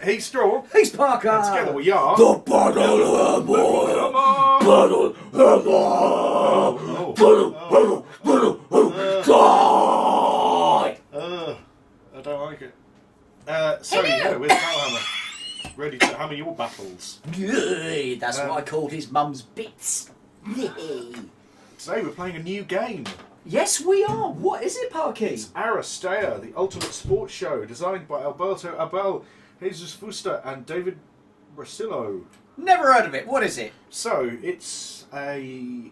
He's Straw. He's Parker. And together we are the Battle I don't like it. So yeah, with Hammer, ready to hammer your battles. Yay, that's what I called his mum's bits. Yay. Today we're playing a new game. Yes, we are. What is it, Parky? It's Aristeia, the ultimate sports show, designed by Alberto Abel, Jesus Fuster, and David Brasillo. Never heard of it. What is it? So it's a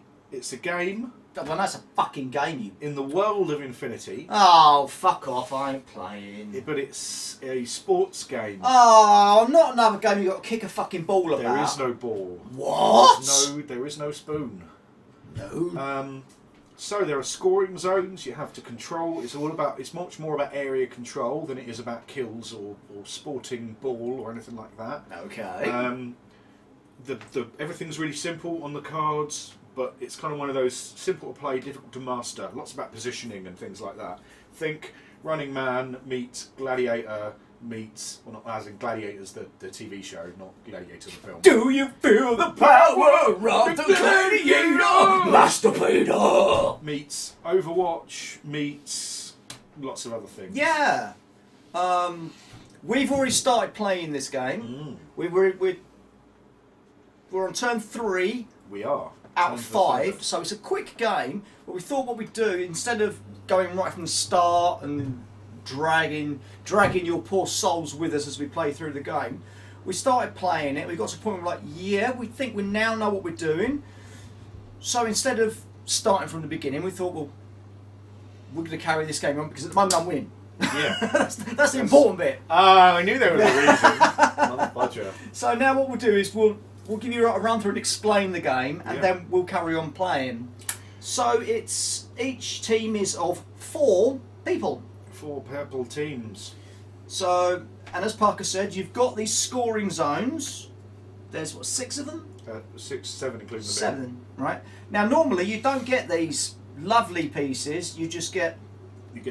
game. Well, that's a fucking game, you. In the world of Infinity. Oh, fuck off! I ain't playing. But it's a sports game. Oh, not another game you got to kick a fucking ball about. There is no ball. What? There is no spoon. No. So there are scoring zones you have to control. It's much more about area control than it is about kills or sporting ball or anything like that. Okay. Everything's really simple on the cards, but it's kind of one of those simple to play, difficult to master. Lots about positioning and things like that. Think Running Man meets Gladiator meets, well, not as in Gladiators, the TV show, not Gladiator the film. Do you feel the power of the Gladiator, Master Peter? Meets Overwatch, meets lots of other things. Yeah. We've already started playing this game. We're on turn 3. We are. Out of 5, so it's a quick game. But we thought what we'd do, instead of going right from the start and dragging your poor souls with us as we play through the game, we started playing it. We got to the point where we're like, yeah, we think we now know what we're doing. So instead of starting from the beginning, we thought, well, we're going to carry this game on because at the moment I'm winning. Yeah, that's the important bit. I knew there was a reason. Motherfudger. So now what we'll do is we'll give you a run through and explain the game, and then we'll carry on playing. So each team is of 4 people. 4 purple teams. So, and as Parker said, you've got these scoring zones. There's what, 6 of them? 6, 7 including the 7, right? Now normally you don't get these lovely pieces. You just get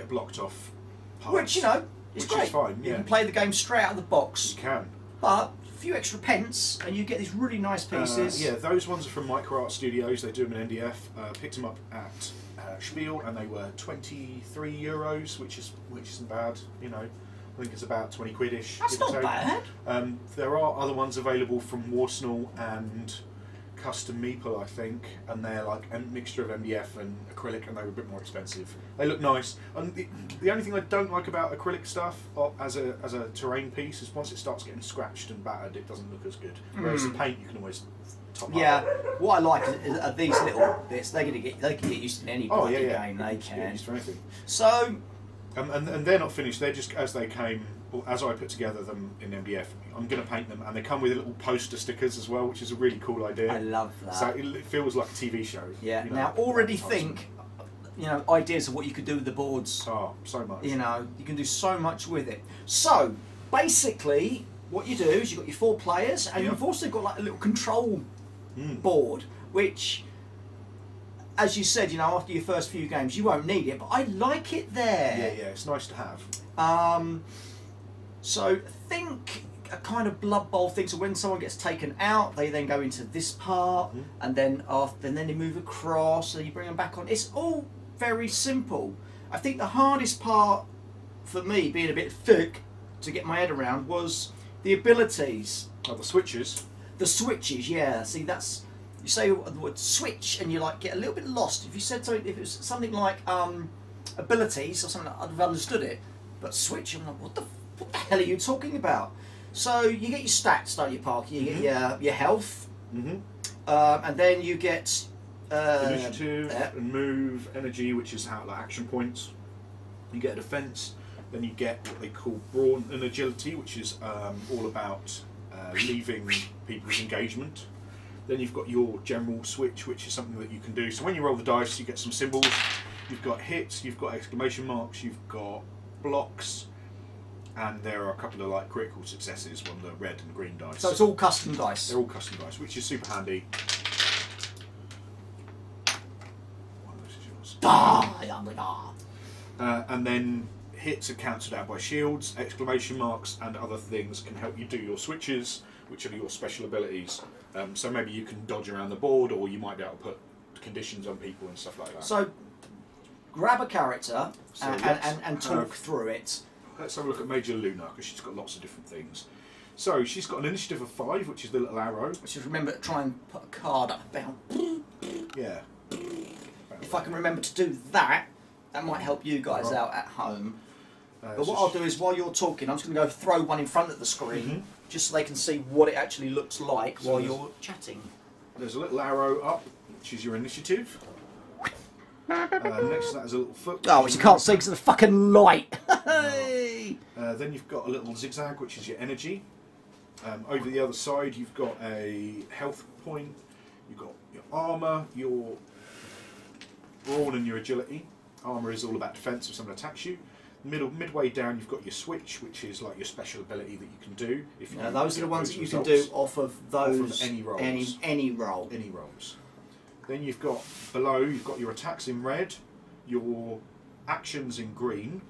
blocked off parts, which is great. Is fine. You can play the game straight out of the box. You can. But a few extra pence, and you get these really nice pieces. Yeah, those ones are from Micro Art Studios. They do them in NDF. Picked them up at Spiel, and they were €23, which isn't bad. You know, I think it's about 20 quid-ish. That's not bad. There are other ones available from Warsenal and Custom Meeple, I think, and they're like a mixture of MDF and acrylic, and they were a bit more expensive. They look nice, and the only thing I don't like about acrylic stuff as a terrain piece is once it starts getting scratched and battered, it doesn't look as good. Whereas the paint, you can always top Yeah, up. what I like are these little bits. They can get used in any bloody game. They can. Get used to anything. So, and they're not finished. They're just as they came. As I put together them in MDF, I'm going to paint them, and they come with little poster stickers as well, which is a really cool idea. I love that. So it feels like a TV show. Yeah. You know, now already think, ideas of what you could do with the boards. Oh, so much. You can do so much with it. So basically, what you do is you've got your 4 players, and you've also got like a little control board, which, as you said, after your first few games, you won't need it, but I like it there. Yeah, it's nice to have. So think a kind of Blood Bowl thing. So when someone gets taken out, they then go into this part, and then they move across, and you bring them back on. It's all very simple. I think the hardest part for me, being a bit thick to get my head around, was the abilities. Oh, the switches. The switches, yeah. See, that's, you say the word switch, and you get a little bit lost. If you said something, if it was something like abilities or something, I'd have understood it. But switch, I'm like, what the hell are you talking about? So you get your stats, don't you, Parker? You get your health, and then you get initiative and move, energy, which is how action points. You get a defense. Then you get what they call brawn and agility, which is all about leaving people's engagement. Then you've got your general switch, which is something that you can do. So when you roll the dice, you get some symbols. You've got hits, you've got exclamation marks, you've got blocks. And there are a couple of critical successes on the red and green dice. So it's all custom dice. They're all custom dice, which is super handy. One of those is yours. and then hits are cancelled out by shields, exclamation marks, and other things can help you do your switches, which are your special abilities. So maybe you can dodge around the board, or you might be able to put conditions on people and stuff like that. So, grab a character and talk through it. Let's have a look at Major Luna, because she's got lots of different things. So she's got an initiative of 5, which is the little arrow. Just remember to try and put a card up about. Yeah. If I can remember to do that, that might help you guys out at home. But what I'll do is, while you're talking, I'm just going to go throw one in front of the screen, just so they can see what it actually looks like while you're chatting. There's a little arrow up, which is your initiative. Next to that is a little foot. Oh, which you can't see because of the fucking light. Then you've got a little zigzag, which is your energy. Over the other side, you've got a health point. You've got your armour, your brawn, and your agility. Armour is all about defence if someone attacks you. Midway down, you've got your switch, which is like your special ability that you can do. If you those are the ones that you can do off of those any rolls. Any roll. Any rolls. Then you've got below, you've got your attacks in red, your actions in green,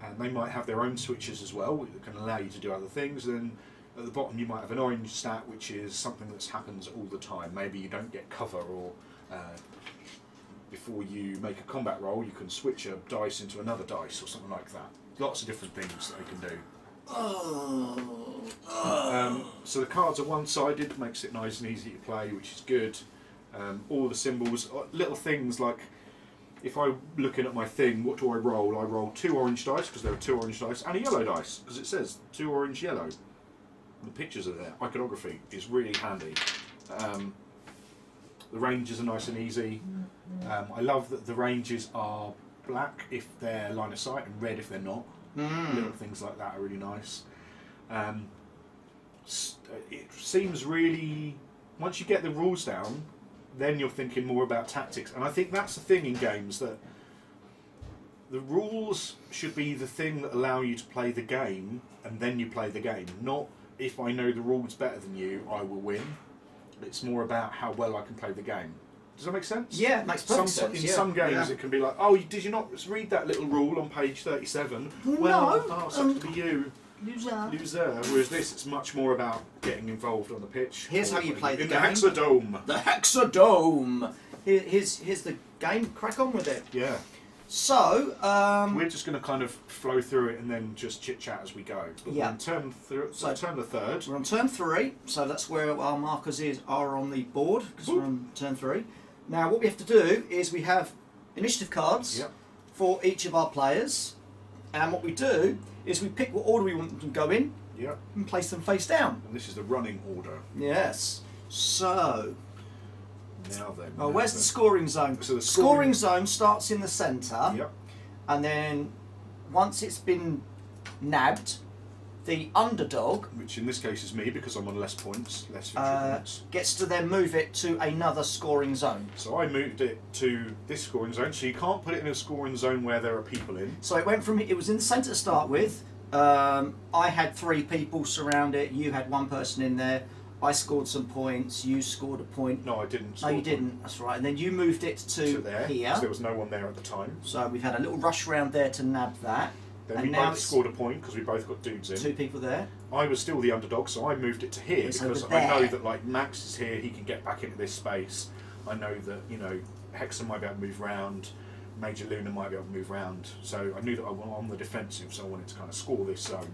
and they might have their own switches as well that can allow you to do other things. Then at the bottom you might have an orange stat, which is something that happens all the time. Maybe you don't get cover, or before you make a combat roll you can switch a dice into another dice or something like that. Lots of different things that they can do. So the cards are one-sided, makes it nice and easy to play, which is good. All the symbols, little things like, if I'm looking at my thing, what do I roll? I roll 2 orange dice, because there are 2 orange dice, and a yellow dice, because it says 2 orange, yellow. The pictures are there. Iconography is really handy. The ranges are nice and easy. I love that the ranges are black if they're line of sight and red if they're not. Little things like that are really nice. It seems really, once you get the rules down, then you're thinking more about tactics. And I think that's the thing in games, that the rules should be the thing that allow you to play the game, and then you play the game. Not, if I know the rules better than you, I will win. It's more about how well I can play the game. Does that make sense? Yeah, it makes perfect sense. In some games it can be like, oh, did you not read that little rule on page 37? Well, oh, so to be you. Loser. Whereas this, it's much more about getting involved on the pitch. Here's how you play the game. The Hexadome. The Hexadome. Here's the game. Crack on with it. Yeah. So, we're just going to kind of flow through it and then just chit chat as we go. But yeah. Turn the third. We're on turn 3, so that's where our markers are on the board, because we're on turn 3. Now, what we have to do is we have initiative cards for each of our players, and what we do is we pick what order we want them to go in and place them face down. And this is the running order. Yes. So, now then. oh, where's the scoring zone? So the scoring zone starts in the centre, and then once it's been nabbed, the underdog, which in this case is me because I'm on less points, less victory points, gets to then move it to another scoring zone. So I moved it to this scoring zone, so you can't put it in a scoring zone where there are people in. So it went from, it was in the centre to start with. I had 3 people surround it, you had 1 person in there. I scored some points, you scored a point. No, I didn't. No, you didn't, that's right. And then you moved it to there, here. Because there was no one there at the time. So we've had a little rush round there to nab that. Then we both scored a point because we both got dudes in. 2 people there. I was still the underdog, so I moved it to here because I know that like Max is here, he can get back into this space. I know that, you know, Hexer might be able to move round, Major Luna might be able to move round. So I knew that I was on the defensive, so I wanted to kind of score this zone.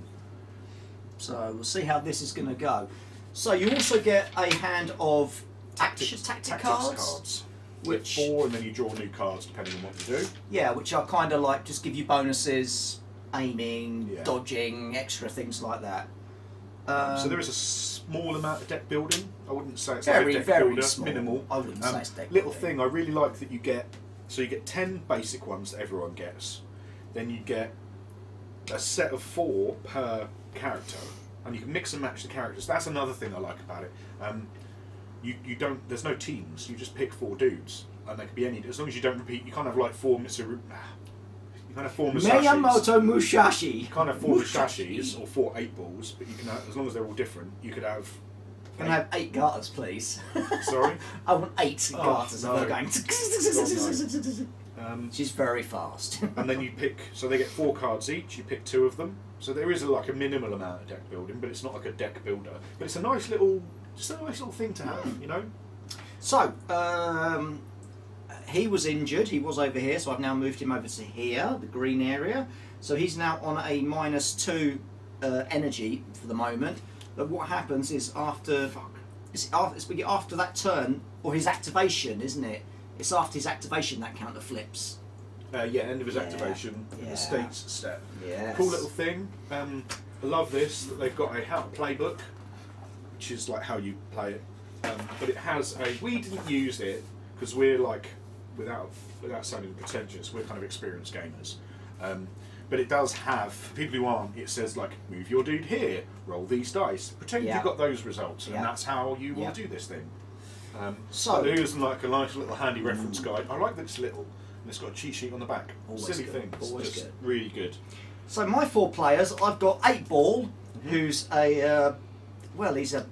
So we'll see how this is going to go. So you also get a hand of tactics cards. Which 4, and then you draw new cards depending on what you do. Yeah, which are kind of like just give you bonuses, aiming, dodging, extra things like that. So there is a small amount of deck building. I wouldn't say it's very, like a deck very builder, small. minimal. I wouldn't say it's deck little building. thing I really like that you get. So you get 10 basic ones that everyone gets. Then you get a set of 4 per character, and you can mix and match the characters. That's another thing I like about it. You don't. There's no teams. You just pick 4 dudes, and they can be any. As long as you don't repeat, you can't have like 4 You can't have 4 Musashis. Miyamoto Musashi. You can't have 4 Musashis or 4 8-balls, but you can have, as long as they're all different, you could have. Can I have 8 garters, please? Sorry? I want 8 garters. No. Going. She's very fast. And then you pick, so they get 4 cards each, you pick 2 of them. So there is like a minimal amount of deck building, but it's not like a deck builder. But it's a nice little, just a nice little thing to have, you know? So, he was injured, he was over here, so I've now moved him over to here, the green area. So he's now on a -2 energy for the moment. But what happens is after that turn, or his activation, isn't it? It's after his activation that counter flips. Yeah, end of his activation in the states step. Yes. Cool little thing. I love this, that they've got a how to play book, which is like how you play it. But it has a, we didn't use it because we're like, without sounding pretentious, we're kind of experienced gamers. But it does have, for people who aren't, it says like, move your dude here, roll these dice, pretend you've got those results, and that's how you will do this thing. So here's like a nice little handy reference guide. I like that it's little, and it's got a cheat sheet on the back. Always Silly good. things, Always just good. really good. So my 4 players, I've got 8-Ball, who's a, well, he's a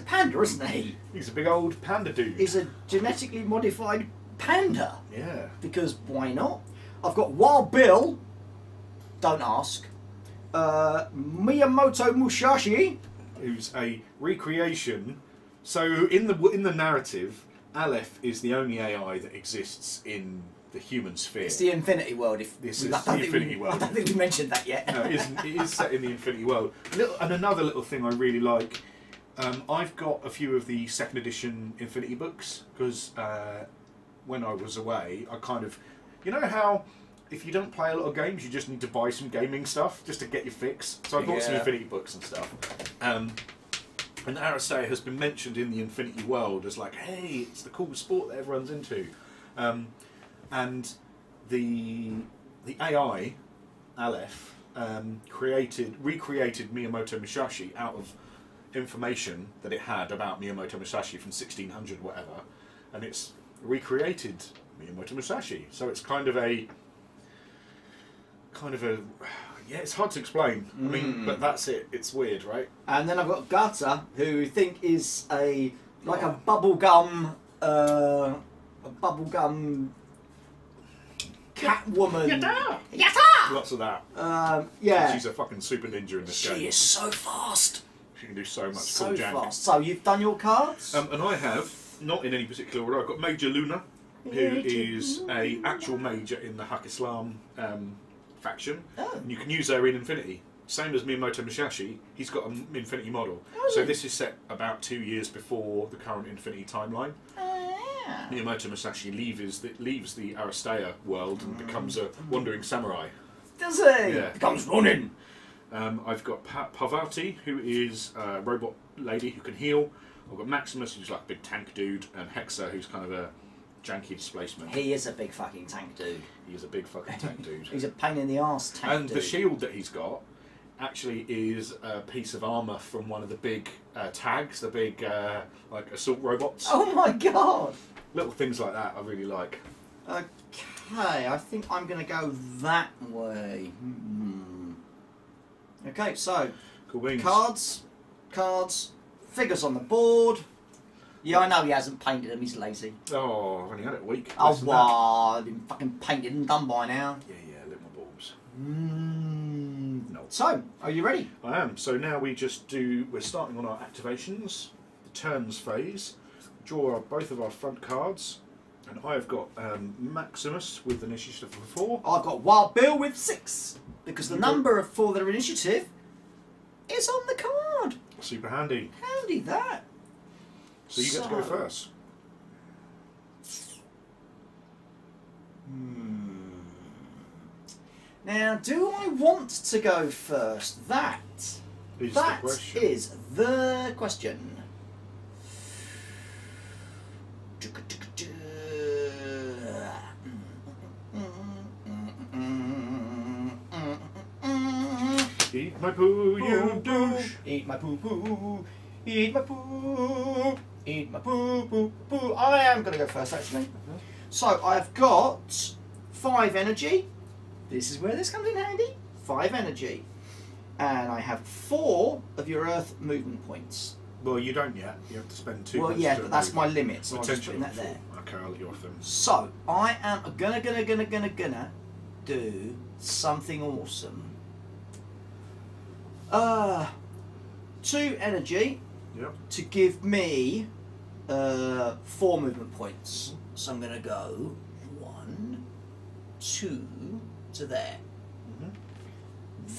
panda, isn't he? He's a big old panda dude. He's a genetically modified panda. Yeah. Because why not? I've got Wild Bill. Don't ask. Miyamoto Musashi, who's a recreation. So in the narrative, Aleph is the only AI that exists in the human sphere. It's the Infinity World. This is the Infinity World. I don't think we mentioned that yet. No, it isn't. It is set in the Infinity World. And another little thing I really like. I've got a few of the 2nd edition Infinity books because when I was away, I kind of, you know how if you don't play a lot of games, you just need to buy some gaming stuff just to get your fix. So I bought some Infinity books and stuff. And Aristeia has been mentioned in the Infinity World as like, hey, it's the cool sport that everyone's into. And the AI, Aleph, recreated Miyamoto Musashi out of information that it had about Miyamoto Musashi from 1600 whatever, and it's recreated Miyamoto Musashi. So it's kind of a yeah, it's hard to explain. I mean, but that's it. It's weird, right? And then I've got Gata, who I think is a bubblegum Catwoman. Yatta! Lots of that. Yeah. She's a fucking super ninja in this game. She is so fast. She can do so much So cool jank. fast. So you've done your cards? And I have, not in any particular order, I've got Major Luna, who is a actual major in the Haq Islam faction. Oh. And you can use her in Infinity. Same as Miyamoto Musashi, he's got an Infinity model. Oh, so this is set about 2 years before the current Infinity timeline. Yeah. Miyamoto Musashi leaves the Aristeia world and becomes a wandering samurai. Does he? Yeah. Becomes running. I've got Parvati, who is a robot lady who can heal. I've got Maximus, who's like a big tank dude, and Hexa, who's kind of a janky displacement. He is a big fucking tank dude. He is a big fucking tank dude. He's a pain in the arse tank and dude. the shield that he's got actually is a piece of armour from one of the big tags, the big like assault robots. Oh my god! Little things like that I really like. Okay, I think I'm going to go that way. Okay, so Cool beans. cards, figures on the board. Yeah, I know he hasn't painted them, he's lazy. Oh, I've only had it a week. Oh, Less than that. wow, been fucking painted and done by now. Yeah, lick my balls. No. So, are you ready? I am. So now we're starting on our activations, the turns phase, draw both of our front cards, and I have got Maximus with initiative of 4. I've got Wild Bill with 6, because the number for their initiative is on the card. Super handy. Handy that. So you get to go first. Now, do I want to go first? That Is the question. is the question. Eat my poo, you douche. Eat my poo poo. Eat my poo. Eat my poo poo poo. I am going to go first, actually. So I've got 5 energy. This is where this comes in handy. 5 energy. And I have 4 of your Earth movement points. Well, you don't yet. You have to spend 2 Well, points yeah, to but that's move. my limit, so I'm just Potentially putting that there. Okay, I'll let you off them. So, I am gonna do something awesome. 2 energy Yep. to give me 4 movement points. So I'm gonna go 1, 2 to there.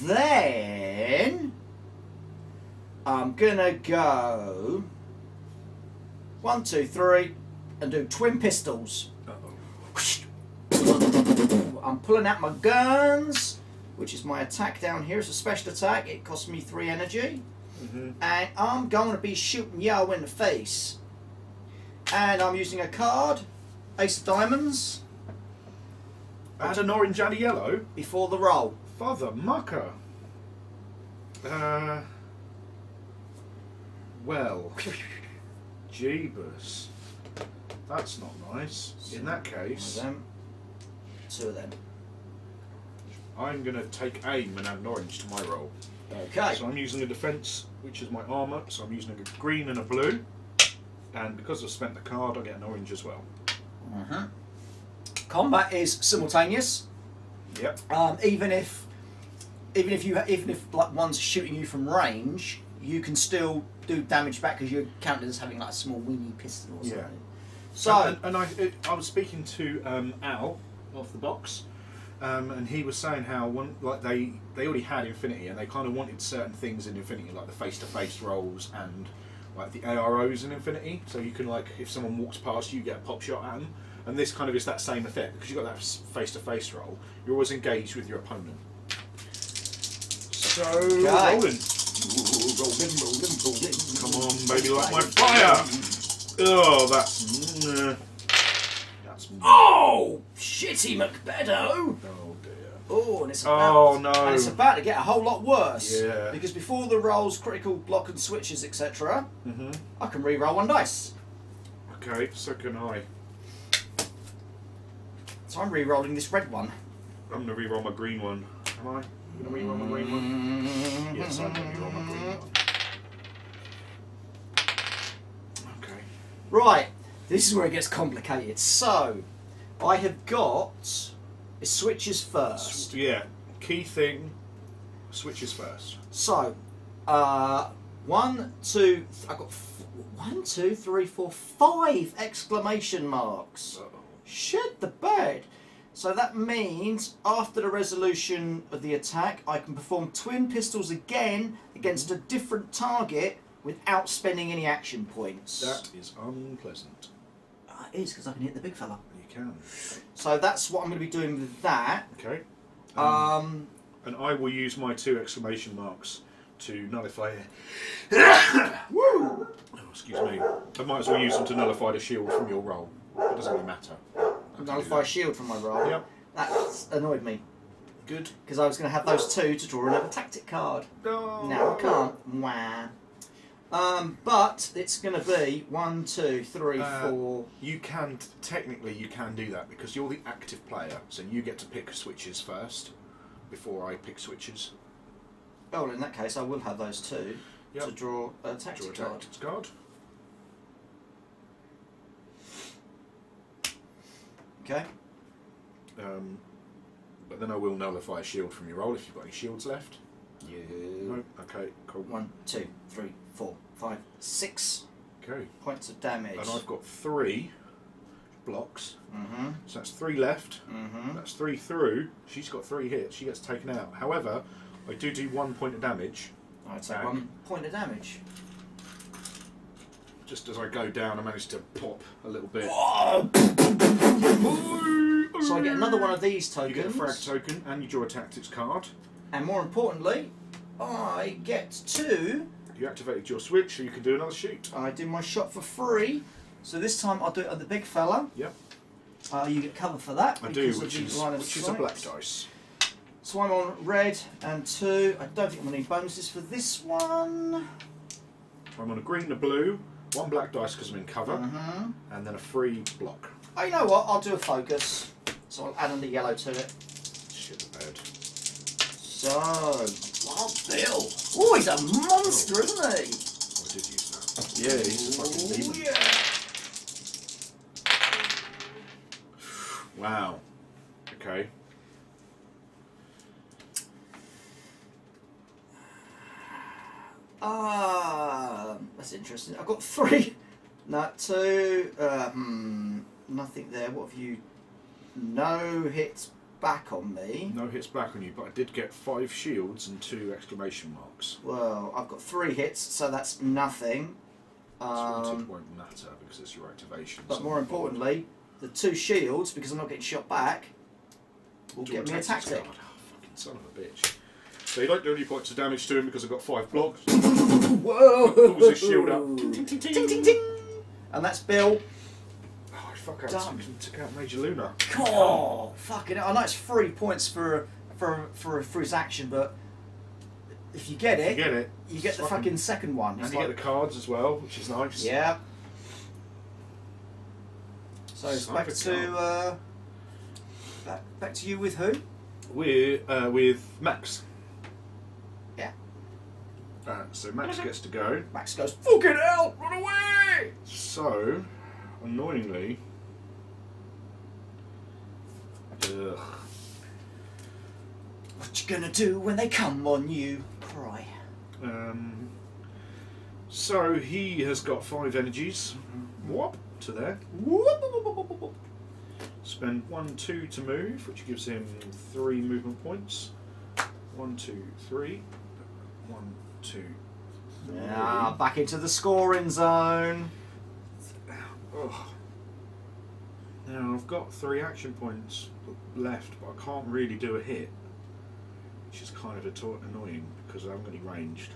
Then I'm gonna go 1, 2, 3 and do twin pistols. I'm pulling out my guns, which is my attack down here. It's a special attack. It costs me 3 energy. And I'm going to be shooting Yo in the face. And I'm using a card, Ace of Diamonds. Add an orange and a yellow? Before the roll. Father mucker. Well, jeebus. That's not nice. In that case, 2 of them. I'm going to take aim and add an orange to my roll. Okay. So I'm using a defence, which is my armour, so I'm using a green and a blue. And because I've spent the card, I get an orange as well. Combat is simultaneous. Yep. Even if like one's shooting you from range, you can still do damage back because you're counted as having like a small weenie pistol or something. Yeah. So and I was speaking to Al off the box, and he was saying how they already had Infinity and they kind of wanted certain things in Infinity, like the face-to-face rolls and like the AROs in Infinity. So you can, like, if someone walks past you, get a pop shot at them. And this kind of is that same effect because you've got that face-to-face roll. You're always engaged with your opponent. So rolling. Come on, baby, light my fire. Oh, that's. oh, shitty Macbedo. Oh dear. Oh, and it's about to get a whole lot worse. Yeah. Because before the rolls, critical, block, and switches, etc., I can re-roll 1 dice. Okay, so can I. So I'm re-rolling this red one. I'm going to re-roll my green one. Am I? I'm going to re-roll my green one? Yes, I'm going to re-roll my green one. Okay. Right, this is where it gets complicated. So, I have got switches first. Yeah, key thing, switches first. So, 1, 2, I've got 1, 2, 3, 4, 5 exclamation marks. Uh-oh. Shit the bed. So that means after the resolution of the attack, I can perform twin pistols again against a different target without spending any action points. That is unpleasant. It is, because I can hit the big fella. You can. So that's what I'm going to be doing with that. Okay. And I will use my 2 exclamation marks to nullify it. Woo! Oh, excuse me. I might as well use them to nullify the shield from your roll. It doesn't really matter. Nullify a shield from my roll. Yep. That's annoyed me. Good. Because I was going to have those 2 to draw another tactic card. No. Now I can't. Wah. But it's going to be 1, 2, 3, 4. You can, technically you can do that because you're the active player, so you get to pick switches first before I pick switches. Oh, well, in that case I will have those 2 Yep. to draw a tactic Draw a card. tactics card. Okay. But then I will nullify a shield from your roll if you've got any shields left. You. No? Okay, cool. 1, 2, 3, 4, 5, 6 Okay. points of damage. And I've got 3 blocks. Mm-hmm. So that's 3 left. Mm-hmm. That's 3 through. She's got 3 hits. She gets taken out. However, I do 1 point of damage. I take back. 1 point of damage. Just as I go down, I manage to pop a little bit. So I get another one of these You tokens. get a frag token and you draw a tactics card. And more importantly, I get to... You activated your switch, so you can do another shoot. I do my shot for free. So this time I'll do it at the big fella. Yep. You get cover for that. I do, because which of the is line of a black sight. dice. So I'm on red and 2. I don't think I'm going to need bonuses for this one. I'm on a green and a blue, 1 black dice because I'm in cover, Mm-hmm. and then a free block. Oh, you know what? I'll do a focus. So I'll add another yellow to it. Shit the bed. So, Wild Bill. Oh, he's a monster, isn't he? Oh, I did use that. Yeah, he's a fucking demon. Yeah. Wow. Okay. That's interesting. I've got 3. No, 2. Nothing there. What have you? No hits back on me. No hits back on you, but I did get 5 shields and 2 exclamation marks. Well, I've got 3 hits, so that's nothing. This won't matter because it's your activation. But more importantly, the 2 shields, because I'm not getting shot back, will get me a tactic. Oh, fucking son of a bitch. So you don't do any points of damage to him because I've got 5 blocks. Whoa! Pulls his shield up. Ting, ting, ting, ting, ting. And that's Bill. Oh, fuck, I took out Major Luna. Oh, fucking hell. I know it's 3 points for his action, but if you get it, you get the fucking second one. And it's you like, get the cards as well, which is nice. Yeah. So it's back to back to you with who? We're with Max. Yeah. So Max gets to go. Max goes, fucking hell, run away! So, annoyingly, what you gonna do when they come on you? Cry. So he has got 5 energies. Whoop to there. Whoop. Spend 1, 2 to move, which gives him 3 movement points. 1, 2, 3. 1, 2, 3. Yeah, back into the scoring zone. Oh. Now I've got 3 action points left, but I can't really do a hit, which is kind of annoying because I haven't got any ranged.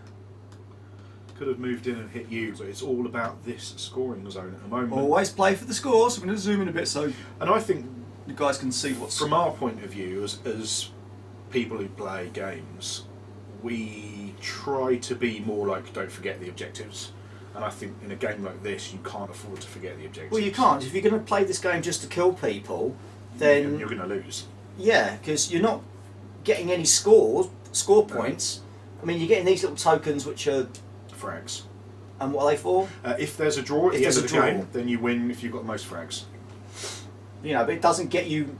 Could have moved in and hit you, but it's all about this scoring zone at the moment. Always play for the scores. I'm going to zoom in a bit so And I think you guys can see what's... From our point of view, as people who play games, we try to be more like, don't forget the objectives. And I think in a game like this, you can't afford to forget the objectives. Well, you can't. If you're going to play this game just to kill people, then... You're going to lose. Yeah, because you're not getting any score points. I mean, you're getting these little tokens which are... Frags. And what are they for? If there's a draw at the end of the game, then you win if you've got the most frags. You know, but it doesn't get you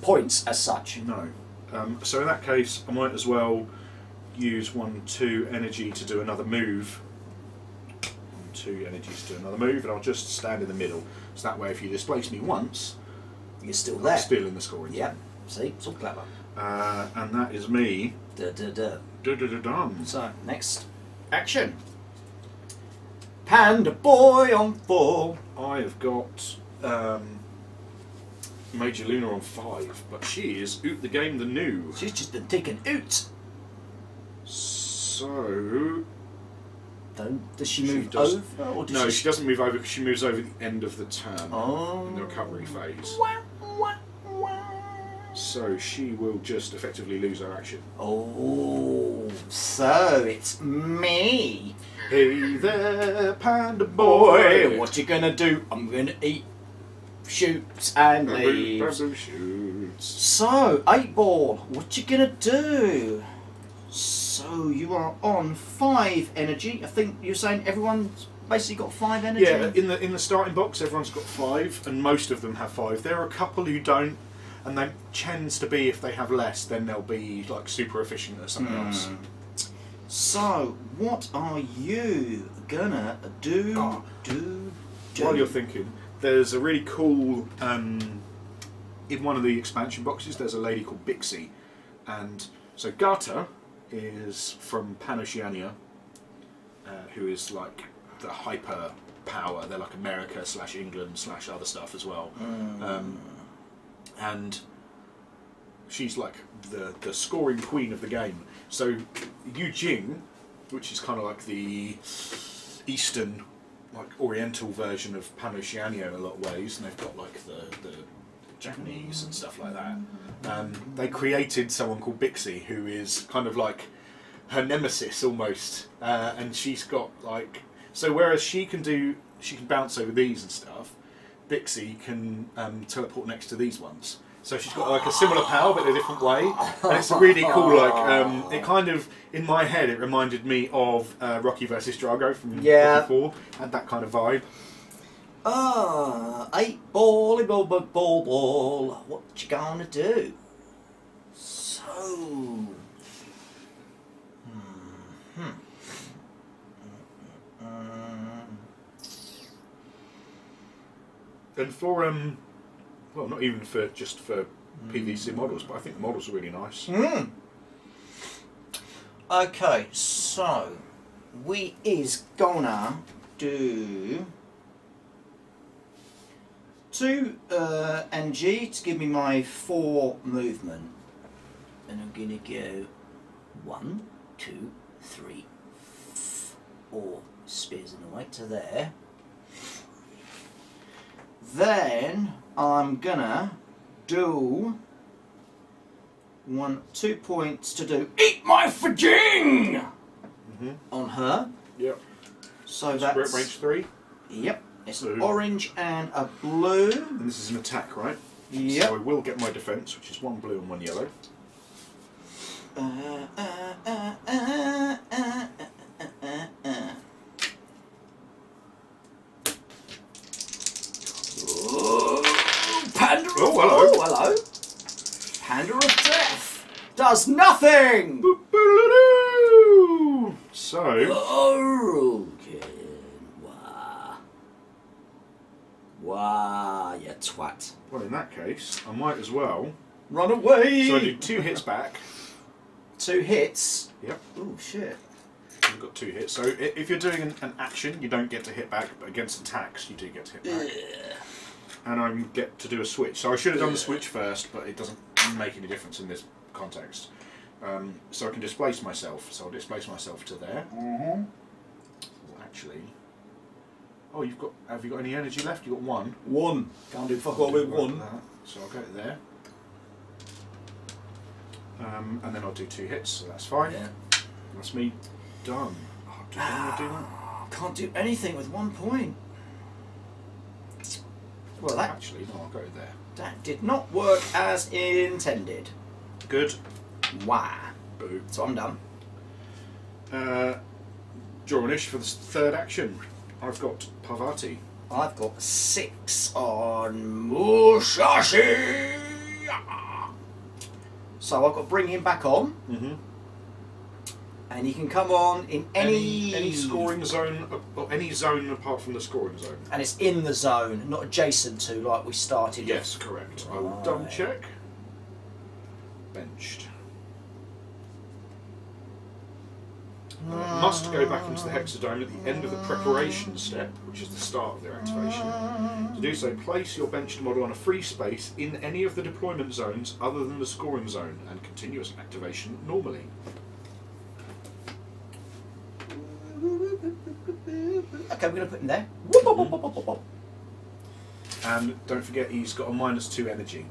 points as such. No. So in that case, I might as well use 1, 2 energy to do another move. 1, 2 energies to do another move, and I'll just stand in the middle. So that way, if you displace me once, you're still there. I'm still in the scoring. Yeah. See, it's all clever. And that is me. Done. So next action. Panda boy on 4. I have got Major Luna on 5, but she is out the game the new. She's just been taken out. So... Does she move over? Or does no, she doesn't move over because she moves over the end of the turn in the recovery phase. So she will just effectively lose her action. Oh, so it's me. Hey there, Panda boy. What you gonna do? I'm gonna eat, shoot, and leave. So, 8 ball. What you gonna do? So you are on 5 energy. I think you're saying everyone's basically got 5 energy. Yeah, in the starting box, everyone's got 5, and most of them have 5. There are a couple who don't, and that tends to be if they have less, then they'll be like super efficient at something else. So what are you gonna do? While you're thinking, there's a really cool. In one of the expansion boxes, there's a lady called Bixie, and so Gata is from Pan-Oceania, who is like the hyper power. They're like America / England / other stuff as well. And she's like the scoring queen of the game. So Yu Jing, which is kind of like the eastern, like oriental version of Pan-Oceania in a lot of ways, and they've got like the Japanese and stuff like that. They created someone called Bixie, who is kind of like her nemesis almost, and she's got like, so whereas she can bounce over these and stuff, Bixie can teleport next to these ones, So she's got like a similar power, but in a different way. And it's a really cool, like, it kind of, in my head, it reminded me of Rocky versus Drago from Rocky 4. Had that kind of vibe. 8 ball, ball, ball, ball, ball. What you gonna do? So... And for well, not even for just for PVC models, but I think the models are really nice. Okay, so we is gonna do 2 NG to give me my 4 movement, and I'm gonna go 1, 2, 3, 4 spears in the way to there. Then I'm gonna do 2 points to do eat my fajing on her. Yep. So that's range 3. Yep. It's an Blue. orange and a blue. And this is an attack, right? Yep. So I will get my defence, which is 1 blue and 1 yellow. Panda of, hello. Hello. Panda of Death does nothing. So. Okay. Wow, you twat. Well, in that case, I might as well. Run away. So I do 2 hits back. 2 hits. Yep. Oh shit. You've got 2 hits. So if you're doing an action, you don't get to hit back, but against attacks, you do get to hit back. And I get to do a switch. So I should have done the switch first, but it doesn't make any difference in this context. So I can displace myself. So I'll displace myself to there. Well, actually, oh, have you got any energy left? You've got 1. 1. Can't do fuck all with 1. So I'll go there. And then I'll do 2 hits, so that's fine. Yeah. That's me done. Oh, do I do that? Can't do anything with 1 point. Well, that Actually, no, I'll go there. That did not work as intended. Good. Wow. Boo. So I'm done. Draw an ish for the 3rd action. I've got Parvati. I've got 6 on Musashi. So I've got to bring him back on. And he can come on in any scoring zone, or any zone apart from the scoring zone. And it's in the zone, not adjacent to like we started. Yes, correct. I will double check. Benched. Must go back into the hexadome at the end of the preparation step, which is the start of their activation. To do so, place your benched model on a free space in any of the deployment zones other than the scoring zone, and continuous activation normally. Okay, we're going to put him there. And don't forget, he's got a -2 energy.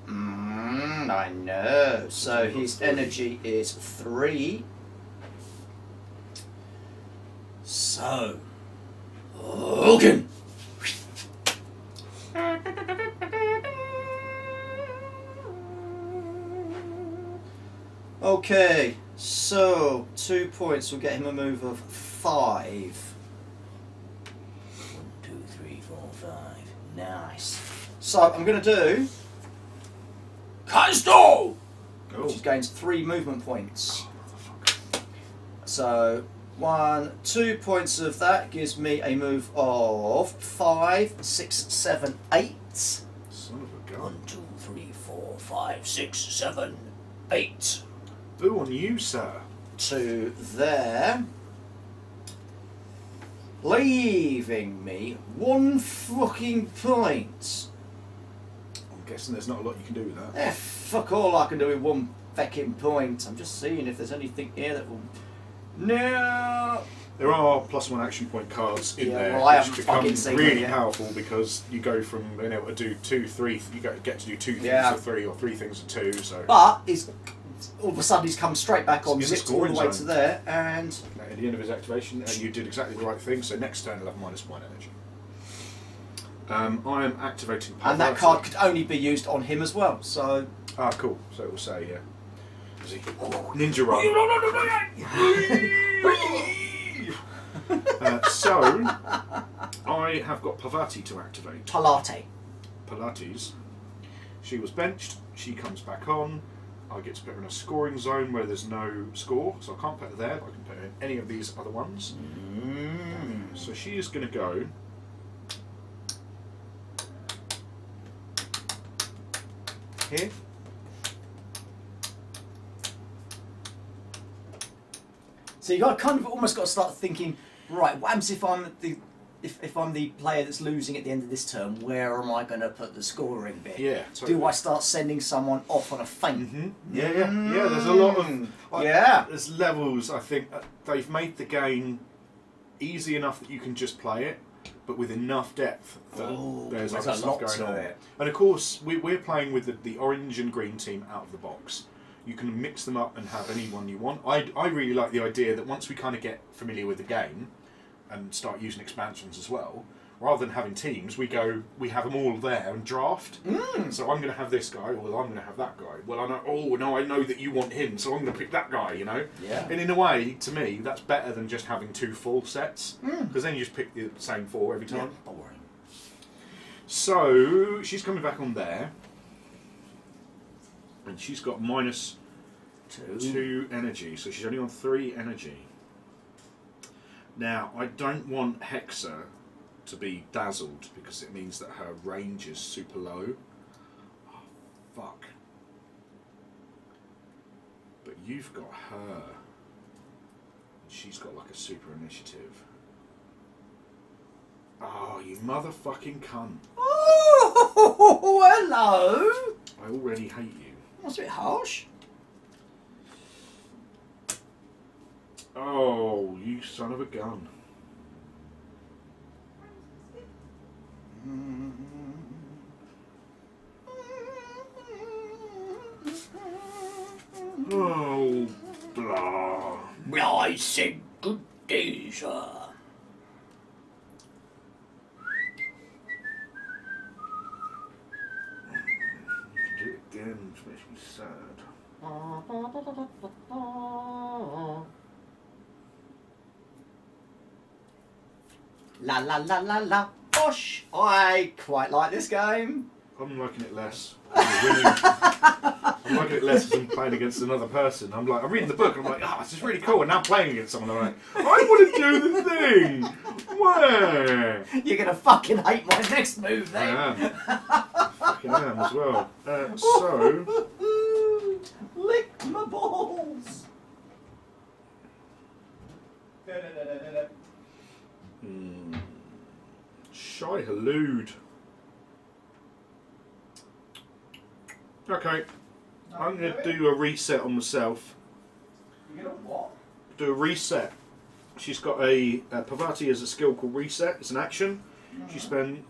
I know. So his energy is 3. So, Hogan. Okay, so 2 points will get him a move of 5. 1, 2, 3, 4, 5. Nice. So I'm going to do Kaisto, which gains 3 movement points. So 2 points of that gives me a move of 5, 6, 7, 8. Son of a gun. 1, 2, 3, 4, 5, 6, 7, 8. Boo on you, sir. To there, leaving me 1 fucking point. I'm guessing there's not a lot you can do with that. Fuck all I can do with 1 fucking point. I'm just seeing if there's anything here that will. No. There are +1 action point cards in there, well, I which haven't become fucking seen really them yet. powerful because you go from being able to do 2, 3. You get to do 2 things Yeah. to 3, or 3 things to 2. So. But all of a sudden he's come straight back on, It's in the zipped all the way scoring to zone. there, and At the end of his activation, you did exactly the right thing. So next turn he'll have -1 energy. I am activating Parvati. And that card could only be used on him as well. So. Ah, cool. So it will say, yeah. Ninja Run. So, I have got Parvati to activate. Pilates. She was benched. She comes back on. I get to put her in a scoring zone where there's no score, so I can't put her there, but I can put her in any of these other ones. So she is going to go. Here. So you got kind of almost got to start thinking, right? What happens if I'm the player that's losing at the end of this turn? Where am I going to put the scoring bit? Yeah. Totally. Do I start sending someone off on a feint? Yeah. There's a lot of There's levels. I think they've made the game easy enough that you can just play it, but with enough depth that there's other stuff going on. And of course, we're playing with the orange and green team out of the box. You can mix them up and have anyone you want. I really like the idea that once we kind of get familiar with the game and start using expansions as well, rather than having teams, we have them all there and draft. So I'm going to have this guy, or I'm going to have that guy. Well, I know that you want him, so I'm going to pick that guy, you know? Yeah. And in a way, to me, that's better than just having 2 full sets, because then you just pick the same 4 every time. Yeah, boring. So, she's coming back on there. And she's got -2 energy, so she's only on 3 energy. Now, I don't want Hexa to be dazzled because it means that her range is super low. Oh, fuck. But you've got her. She's got like a super initiative. Oh, you motherfucking cunt. Oh, hello. I already hate you. That's a bit harsh. Oh, you son of a gun. Oh, blah. Well, I said good day, sir. You can do it again, which makes me sad. La la la la la. Bosh! I quite like this game. I'm liking it less. I'm liking it less because I'm playing against another person. I'm reading the book and I'm like, this is really cool. And now I'm playing against someone. I'm like, I want to do the thing. Where? You're going to fucking hate my next move then. I am. Fucking am as well. So. Lick my balls. Shy Halud. Okay. I'm going to do a reset on myself. You're going to what? Do a reset. She's got a Parvati as a skill called reset. It's an action. She spends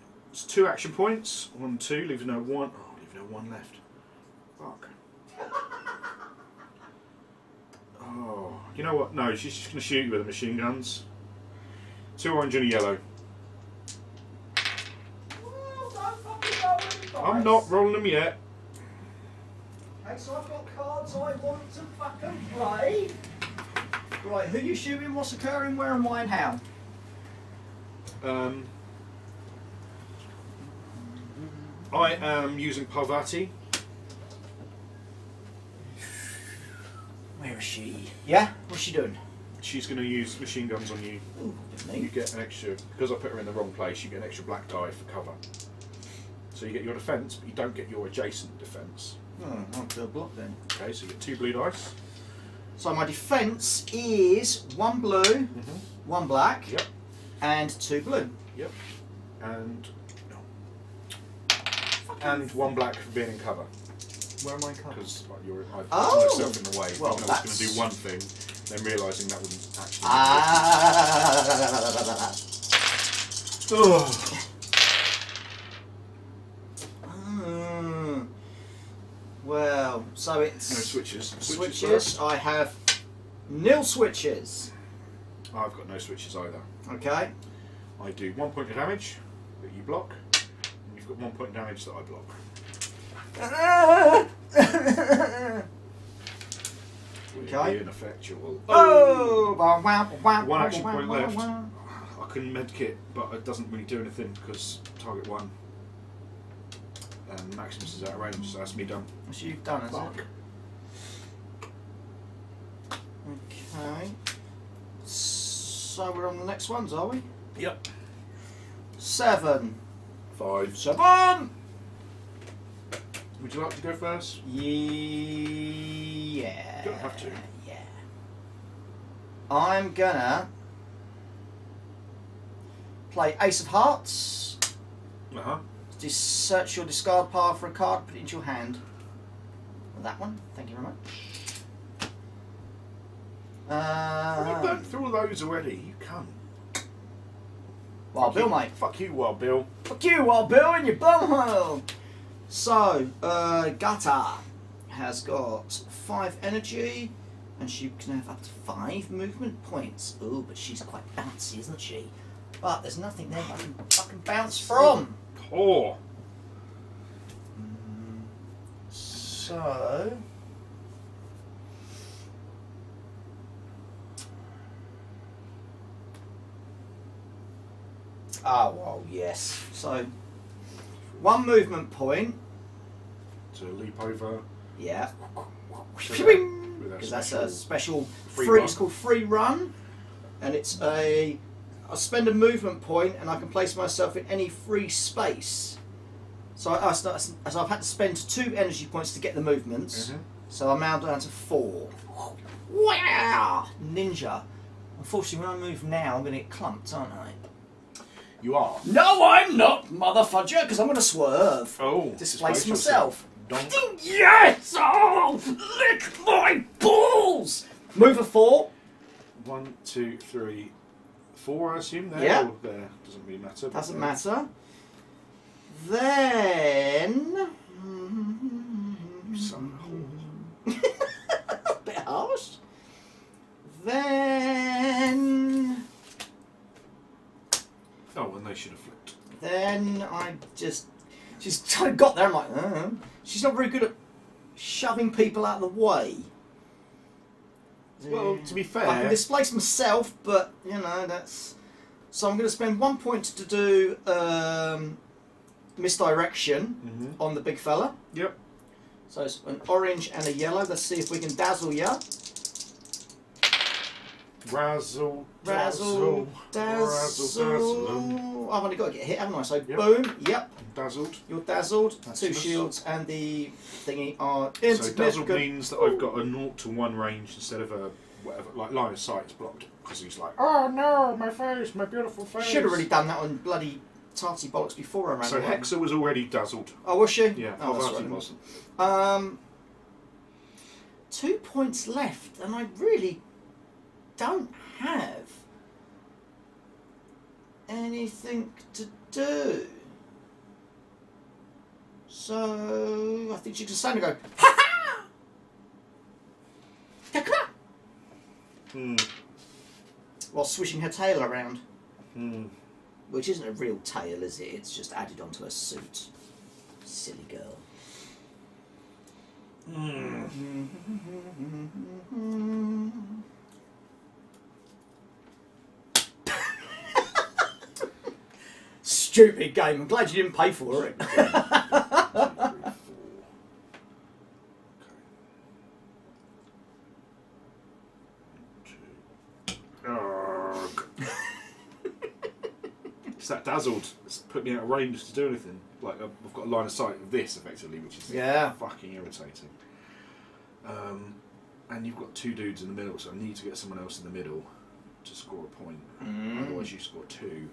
2 action points. 1, 2, leaving no 1. Oh, leaving no 1 left. Fuck. Oh, you know what? No, she's just going to shoot you with the machine guns. 2 orange and a yellow. I'm not rolling them yet. Okay, so I've got cards I want to fucking play. Right, who you shooting, what's occurring, where and why and how? I am using Parvati. Where is she? Yeah? What's she doing? She's going to use machine guns on you. Ooh, You get an extra, because I put her in the wrong place, you get an extra black die for cover. So you get your defence, but you don't get your adjacent defence. Oh, I'll do a block then. Okay, so you get 2 blue dice. So my defence is 1 blue, 1 black, Yep. and 2 blue. Yep. And 1 black for being in cover. Where am I covered? Because I've Oh! put myself in the way. Well, thinking I was going to do one thing, then realising that wouldn't actually Well, so it's... No switches. Switches. I have nil switches. I've got no switches either. Okay. I do 1 point of damage that you block, You've got 1 point damage that I block. Okay. Be ineffectual. Oh! One action point left. I can medkit, but it doesn't really do anything because target 1 and Maximus is out of range, so that's me done. That's you've done, is Fuck. it? Okay. So we're on the next ones, are we? Yep. 7. 5. 7! Would you like to go first? Yeah. You don't have to. Yeah. I'm gonna play Ace of Hearts. Uh-huh. Search your discard pile for a card, put it into your hand. That one. Thank you very much. You burnt through all those already, you cunt. Wild Bill, mate. Fuck you, Wild Bill. Fuck you, Wild Bill, and your bumhole. So, Gata has got 5 energy, and she can have up to 5 movement points. Ooh, but she's quite bouncy, isn't she? But there's nothing there I can fucking bounce from. Poor. So... Oh, well, yes. So, 1 movement point. To leap over. Yeah. With Because that's a special free free. run. It's called free run, and it's a. I spend a movement point, and I can place myself in any free space. So I've had to spend 2 energy points to get the movements. So I'm now down to 4. Wow! Ninja. Unfortunately, when I move now, I'm going to get clumped, aren't I? You are. No, I'm not, motherfudger, because I'm going to swerve. Oh. Displace myself. Donk. Yes! Oh, lick my balls! Move a 4. 1, 2, 3, 4, I assume. There. Yeah. Or there. Doesn't really matter. Doesn't matter. Then... Son of a whore. Bit harsh. Then... Oh, and they should have flipped. Then I just... She's kind of got there. I'm like, she's not very good at shoving people out of the way. Well, to be fair... I can displace myself, but, you know, that's... So I'm going to spend 1 point to do misdirection on the big fella. Yep. So it's an orange and a yellow. Let's see if we can dazzle ya. Razzle, Razzle, dazzle. dazzle. I've only got to get hit, haven't I? So Yep. boom, yep, Dazzled. you're dazzled. That's 2 nice. shields and the thingy are So dazzled insignificant. means that I've got a 0 to 1 range instead of a whatever, like line of sight is blocked because he's like, oh no, my face, my beautiful face. Should have really done that on bloody tarty bollocks before I ran So away. Hexa was already dazzled. Oh, was she? Yeah, Oh, that's Parvati right. wasn't. 2 points left, and I really don't have anything to do. So I think she can stand and go, ha ha! Ta-ka! While swishing her tail around. Which isn't a real tail, is it? It's just added onto her suit. Silly girl. Stupid game. I'm glad you didn't pay for it. It's that dazzled. It's put me out of range to do anything. Like I've got a line of sight of this effectively, which is fucking irritating. And you've got 2 dudes in the middle, so I need to get someone else in the middle to score a point. Otherwise, you score 2.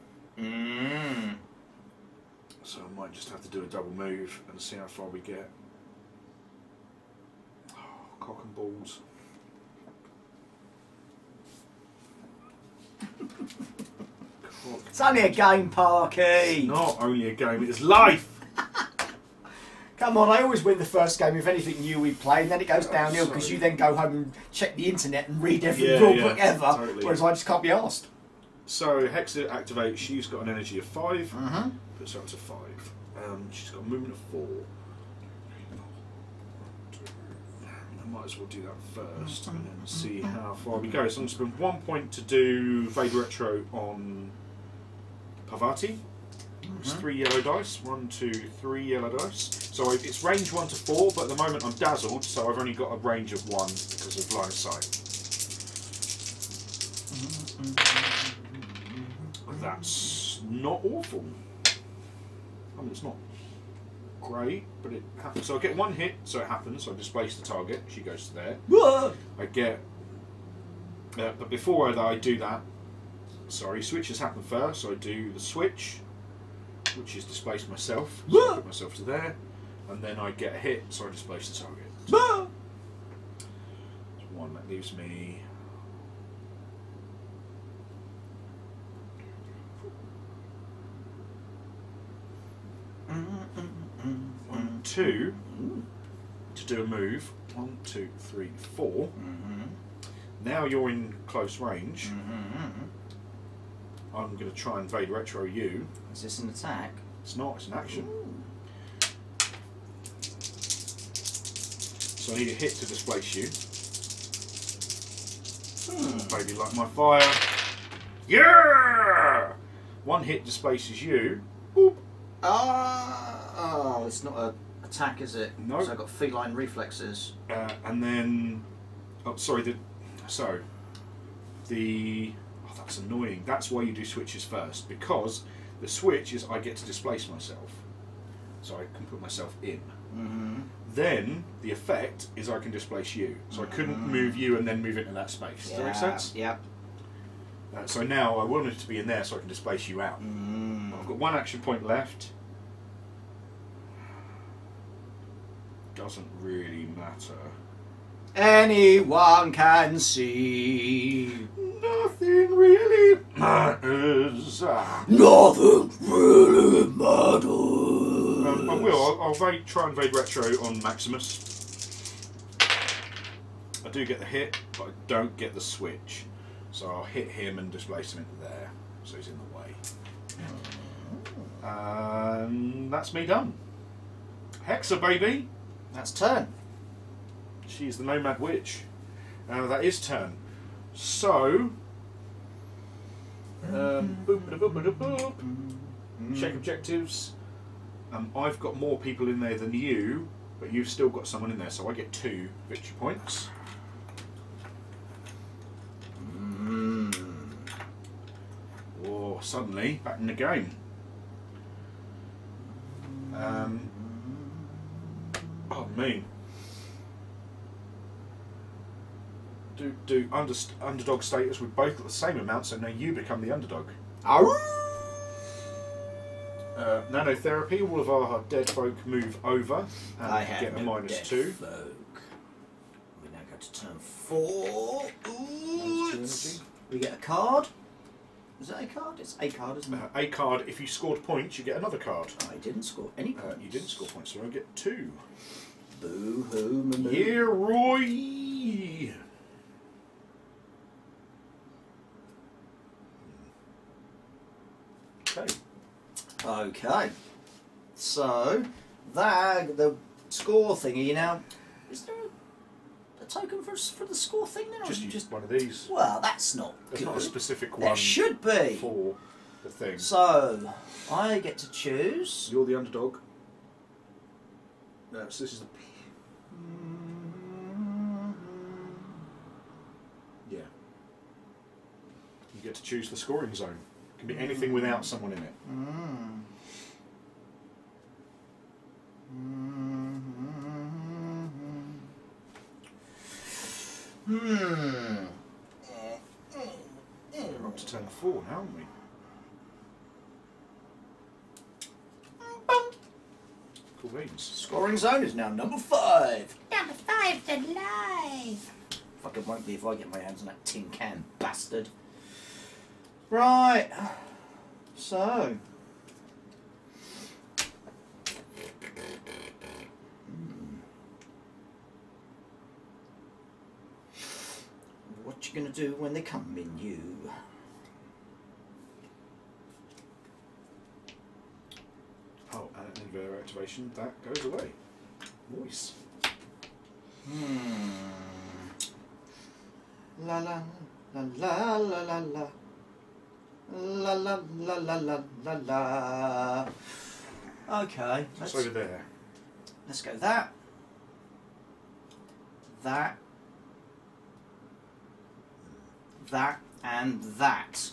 So I might just have to do a double move and see how far we get. Oh, cock and balls. It's only a game, Parky. Not only a game, it's life. Come on, I always win the first game of anything new we play, and then it goes downhill because sorry. you then go home and check the internet and read every Yeah, rule yeah, book ever, totally. whereas I just can't be asked. So Hexa activates. She's got an energy of 5. Puts her up to 5. She's got a movement of 4. I might as well do that first and then see how far we go. So I'm going to spend 1 point to do Vader Retro on Parvati. It's 3 yellow dice. 1, 2, 3 yellow dice. So it's range 1 to 4, but at the moment I'm dazzled, so I've only got a range of 1 because of line of sight. That's not awful. I mean, it's not great, but it happens. So I get 1 hit, so it happens. So I displace the target. She goes to there. I get. But before I do that, sorry, switches happen first. So I do the switch, which is displace myself. So I put myself to there, and then I get a hit, so I displace the target. So 1, that leaves me. One, 2 to do a move. 1, 2, 3, 4. Now you're in close range. I'm going to try and Vader Retro you. Is this an attack? It's not, it's an action. So I need a hit to displace you. Baby, like my fire. Yeah! 1 hit displaces you. Boop. Oh, it's not an attack, is it? No. So I've got feline reflexes. And then, oh, sorry. Oh, that's annoying. That's why you do switches first, because the switch is I get to displace myself, so I can put myself in. Then the effect is I can displace you, so I couldn't move you and then move into that space. Does that make sense? Yep. So now I wanted to be in there so I can displace you out. I've got 1 action point left. Doesn't really matter. Anyone can see. Nothing really matters. Nothing really matters. I will. I'll try and Vader Retro on Maximus. I do get the hit, but I don't get the switch. So I'll hit him and displace him into there, so he's in the way. And that's me done. Hexa, baby. That's turn. She's the Nomad Witch. That is turn. So, boop, boop, boop, boop. Check objectives. I've got more people in there than you, but you've still got someone in there, so I get 2 victory points. Oh, suddenly back in the game. Oh, mean. Do underdog status. We've both got the same amount, so now you become the underdog. Nanotherapy. All of our dead folk move over and get a -2. Folk. We now go to turn 4. Ooh, we get a card. Is that a card? It's a card, isn't it? A card. If you scored points, you get another card. I didn't score any points. You didn't score points, so I get 2. Boo hoo, moo. Yeah, Roy. Okay. Okay. So the score thingy now. Is there a token for the score thing now? Just one of these. Well, that's not There's good. not a specific one. There should be for the thing. So I get to choose. You're the underdog. No, so this is the. Yeah. You get to choose the scoring zone. It can be anything without someone in it. We're up to turn 4 now, aren't we? Cool beans. Scoring zone is now number 5. Number 5's alive. Fucking won't be if I get my hands on that tin can, bastard. Right. So. What you gonna do when they come in, you? Oh, and conveyor activation, that goes away. Nice. La la la la la la la. La la la la la la la. Okay, It's over there. let's go that. That. That and that.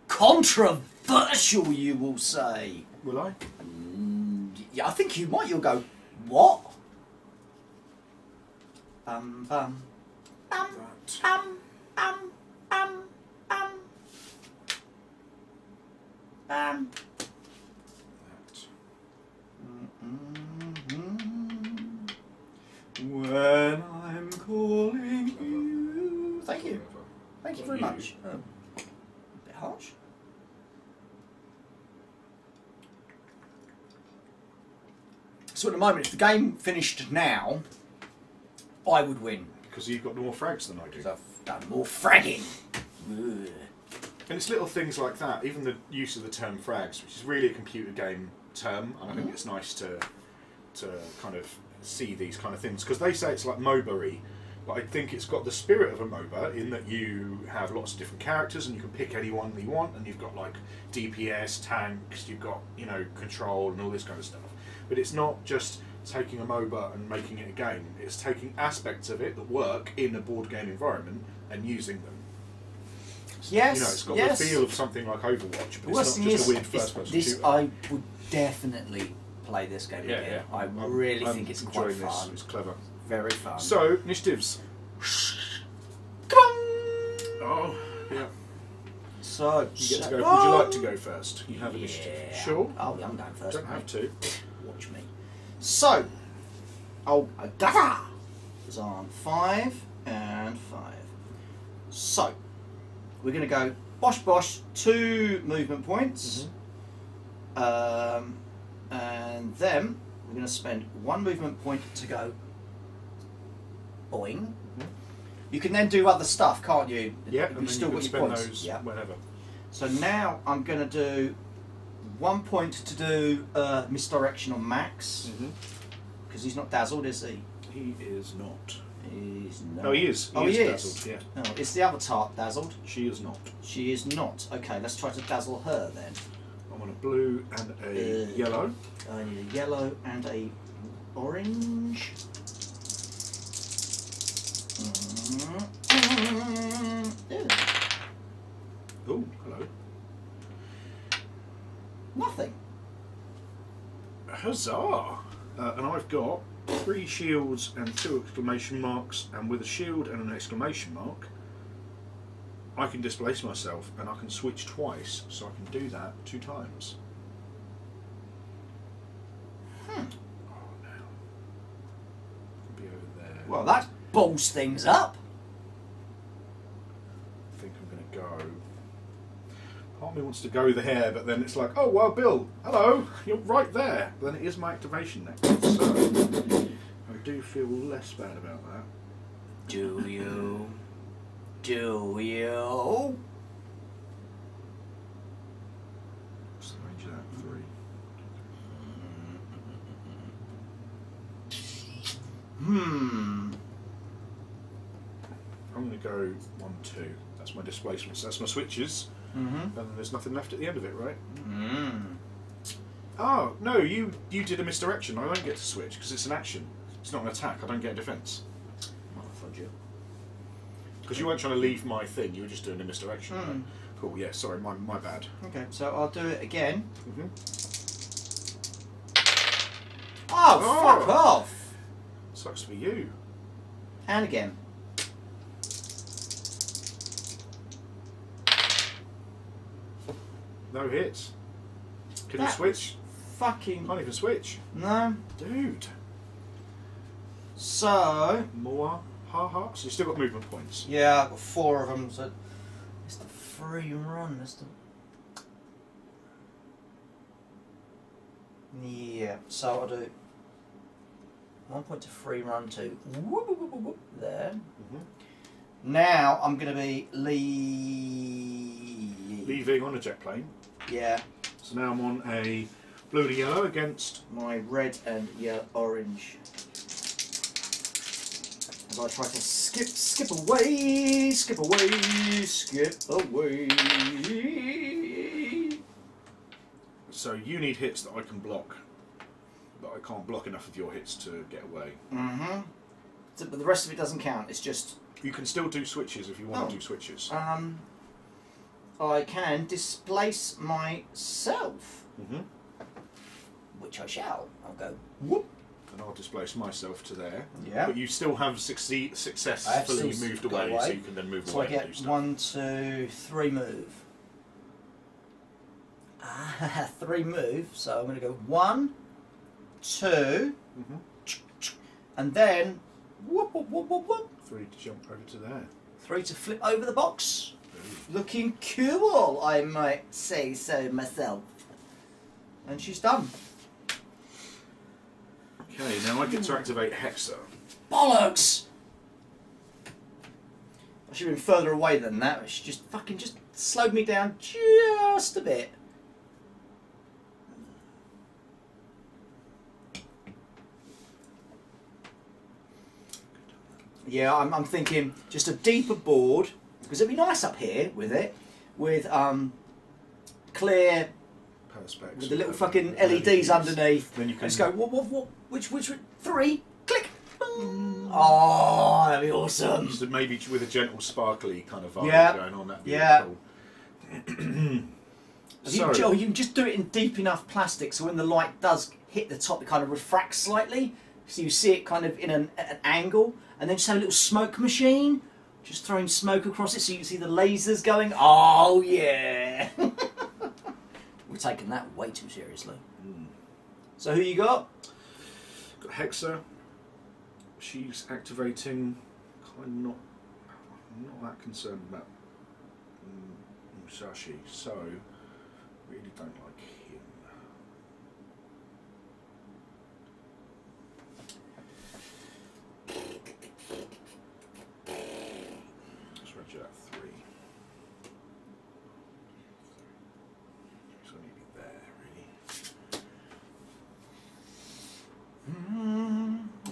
Controversial, you will say. Will I? Yeah, I think you might. You'll go, what? Bum bum. Bum, That. bum, bum, bum, bum. Bum. That. When I'm calling you. Thank you. Thank you very much. A bit harsh. So at the moment, if the game finished now, I would win. Because you've got more frags than I do. Because I've done more fragging. Ugh. And it's little things like that, even the use of the term frags, which is really a computer game term, and I think it's nice to kind of see these kind of things, because they say it's like MOBA-y, but I think it's got the spirit of a MOBA in that you have lots of different characters and you can pick anyone you want, and you've got like DPS, tanks, you've got, you know, control and all this kind of stuff. But it's not just taking a MOBA and making it a game, it's taking aspects of it that work in a board game environment and using them. Yes, You know, it's got yes. the feel of something like Overwatch, but Worst it's not thing just is, a weird first-person this shooter. I would definitely play this game Yeah, again. yeah. I I'm really think it's quite enjoying this. fun. It's clever. Very fun. So, initiatives. Come on! Oh, yeah. So, You get to go. Would you like to go first? You have initiative. Yeah. Sure. Oh, yeah, I'm going first. Don't have to. Watch me. So, Gava is on 5 and 5. So, we're going to go bosh bosh, 2 movement points. And then we're going to spend 1 movement point to go boing. You can then do other stuff, can't you? Yeah, You've and then still you got can your spend points. those Yeah. whenever. So now I'm going to do 1 point to do misdirection on Max, because he's not dazzled, is he? He is not. He's not. No, he is. He is. Dazzled, yeah. No, it's the avatar dazzled. She is not. She is not. Okay, let's try to dazzle her then. I want a blue and a yellow. I need a yellow and a orange. Ew. Oh, hello. Nothing. Huzzah! And I've got 3 shields and 2 exclamation marks, and with a shield and an exclamation mark, I can displace myself and I can switch twice, so I can do that 2 times. Oh, now. Could be over there. Well, that balls things up. I think I'm going to go. Part of me wants to go there, but then it's like, oh, well, Bill, hello, you're right there. Then it is my activation next, so I do feel less bad about that. Do you? Do you? What's the range of that? 3. I'm going to go 1, 2. That's my displacements. That's my switches. And then there's nothing left at the end of it, right? Oh, no, you did a misdirection. I don't get to switch because it's an action. It's not an attack. I don't get a defence. Because you weren't trying to leave my thing. You were just doing a misdirection. Right? Cool, yeah, sorry, my bad. Okay, so I'll do it again. Oh, Oh. fuck off! Sucks for you. And again. No hits. Can you That switch? Fucking Can't even switch. no. Dude. So More ha. So you still got movement points. yeah, I've got 4 of them. So it's the free run. It's the yeah. So I'll do 1 point to free run to whoop, whoop, whoop, whoop, there. Now I'm going to be Leaving on a jet plane. Yeah. So now I'm on a Blue and yellow against my red and yellow orange. As I try to skip away. So you need hits that I can block, but I can't block enough of your hits to get away. Mm-hmm. But the rest of it doesn't count. It's just. You can still do switches if you want to do switches. I can displace myself, which I shall. I'll go whoop. And I'll displace myself to there. Yeah. But you still have successfully moved away, so you can then move away. So I and do get stuff. 1, 2, 3 move. 3 move. So I'm going to go 1, 2, and then whoop, whoop, whoop, whoop, whoop. 3 to jump over to there. 3 to flip over the box. Looking cool, I might say so myself. And she's done. Okay, now I get to activate Hexa. Bollocks! I should have been further away than that. She just fucking slowed me down just a bit. Yeah, I'm thinking just a deeper board, because it'd be nice up here with it, with clear, Perspex. with the little fucking LEDs underneath. Then you can just go, what, which, 3, click. Oh, that'd be awesome. Just maybe with a gentle, sparkly kind of vibe going on. That'd be really cool. You can just do it in deep enough plastic so when the light does hit the top, it kind of refracts slightly, so you see it kind of in an angle, and then just have a little smoke machine, just throwing smoke across it so you can see the lasers going. Oh yeah! We're taking that way too seriously. So who you got? Got Hexa. She's activating. I'm not that concerned about Musashi, so really don't like him. Let's roger that 3. So I need to be there,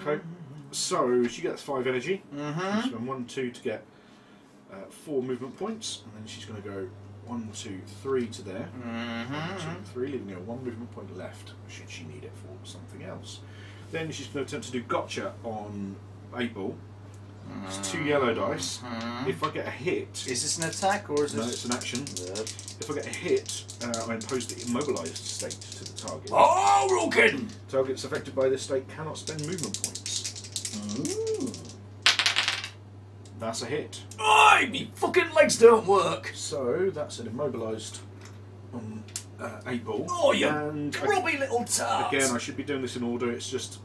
really. Okay. So she gets 5 energy. She's going 1, 2 to get 4 movement points, and then she's going to go 1, 2, 3 to there. 1, 2, 3, leaving her 1 movement point left, should she need it for something else. Then she's going to attempt to do gotcha on 8 ball. It's 2 yellow dice. If I get a hit, Is this an attack or is this? no, it's an action. If I get a hit, I impose the immobilized state to the target. Oh, Roken! Targets affected by this state cannot spend movement points. That's a hit. Oh, me fucking legs don't work. So that's an immobilised on 8 ball. Oh, you and grubby little tart. again, I should be doing this in order. It's just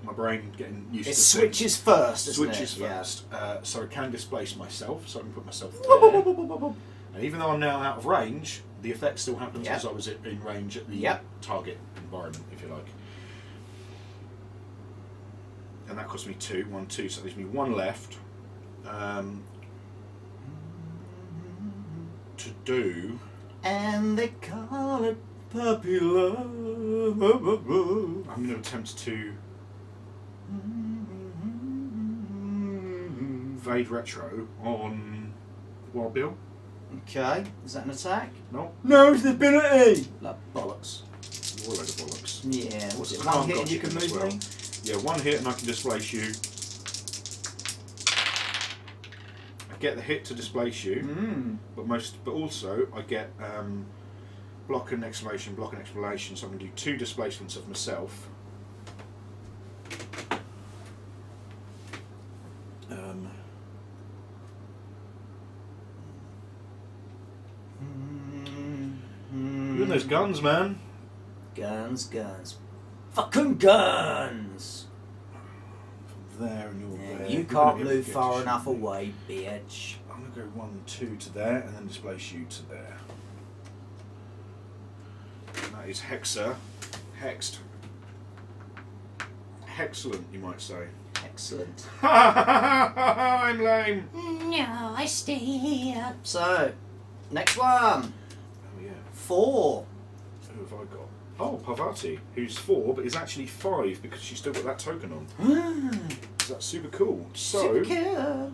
my brain getting used It to switches first, things. isn't Switches it? first. So I can displace myself. So I can put myself there. And even though I'm now out of range, the effect still happens as I was in range at the target environment, if you like. And that cost me 2, 1, 2, so that leaves me 1 left to do. And they call it puppy love. I'm going to attempt to evade retro on Wild Bill. Okay, is that an attack? No. No, it's an ability! Like bollocks. You're a load of bollocks. Yeah, what's it? I 1 hit can't and you gotcha can him as move well. me? Yeah, 1 hit and I can displace you. I get the hit to displace you, but also I get block and exclamation, so I'm going to do 2 displacements of myself. You're in those guns, man. Guns, guns. Fucking guns! From there and you're there. You You're can't gonna be able to move get far to enough shoot me. away, bitch. I'm going to go 1, 2 to there and then displace you to there. And that is Hexa. Hexed. Excellent, you might say. Excellent. I'm lame. No, I stay here. So, next one. Oh yeah. 4. Who have I got? Oh, Parvati, who's 4, but is actually 5 because she's still got that token on. So that's super cool. So, super cool.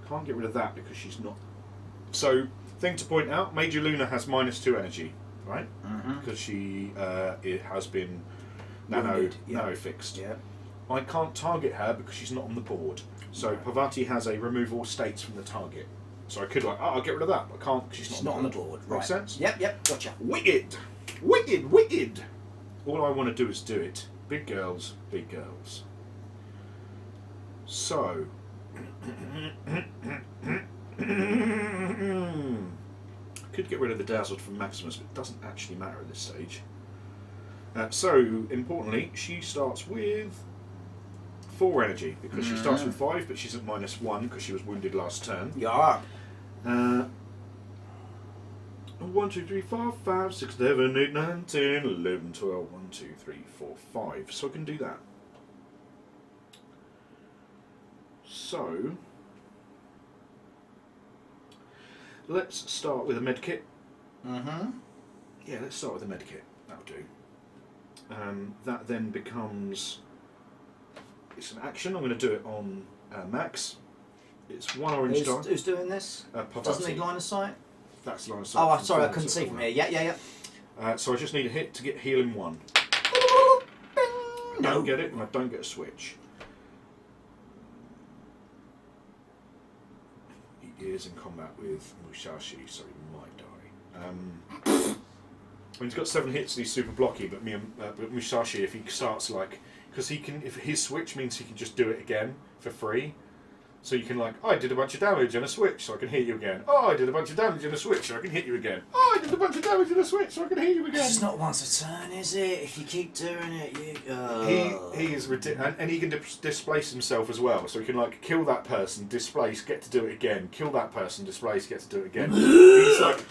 Can't get rid of that because she's not. So, thing to point out, Major Luna has -2 energy, right? Because she it has been nano fixed. Yeah. I can't target her because she's not on the board. So Parvati has a remove all states from the target. So I could like, oh, I'll get rid of that, but I can't because she's not on the board. Right. Makes sense? Yep, gotcha. Wicked! Wicked, wicked! All I want to do is do it. Big girls, big girls. So... could get rid of the Dazzled from Maximus, but it doesn't actually matter at this stage. So, importantly, she starts with 4 energy, because she starts with 5, but she's at -1 because she was wounded last turn. Yeah. 1, 2, 3, 4, 5, 6, 7, 8, 9, 10, 11, 12, 1, 2, 3, 4, 5. So I can do that. So, let's start with a medkit. Yeah, let's start with a medkit. That'll do. That then becomes... It's an action. I'm going to do it on Max. It's 1 orange die. Who's doing this? Doesn't need line of sight? That's line of sight. Oh, sorry, I couldn't see from here. Yeah. So I just need a hit to get healing 1. I don't get it, and I don't get a switch. He is in combat with Musashi, so he might die. When he's got 7 hits and he's super blocky, but Musashi, if he starts like, because he can, if his switch means he can just do it again for free. So you can like, oh, I did a bunch of damage and a switch, so I can hit you again. Oh, I did a bunch of damage and a switch, so I can hit you again. Oh, I did a bunch of damage and a switch, so I can hit you again. It's not once a turn, is it? If you keep doing it, you... He is ridiculous, and he can displace himself as well. So he can like kill that person, displace, get to do it again. Kill that person, displace, get to do it again. He's like,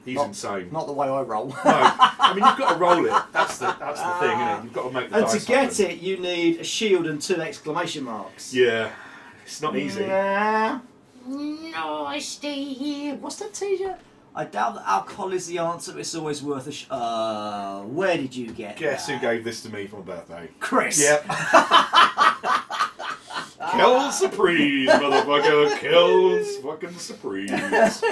he's insane. Not the way I roll. No, I mean you've got to roll it. That's the thing, isn't it? You've got to make the and dice to get happen. it, you need a shield and 2 exclamation marks. Yeah, it's not easy. Yeah. No, I stay here. What's that T-shirt? I doubt that alcohol is the answer, but it's always worth a where did you get Guess that? who gave this to me for my birthday? Chris. Yep. Kill surprise, motherfucker. Kills fucking surprise.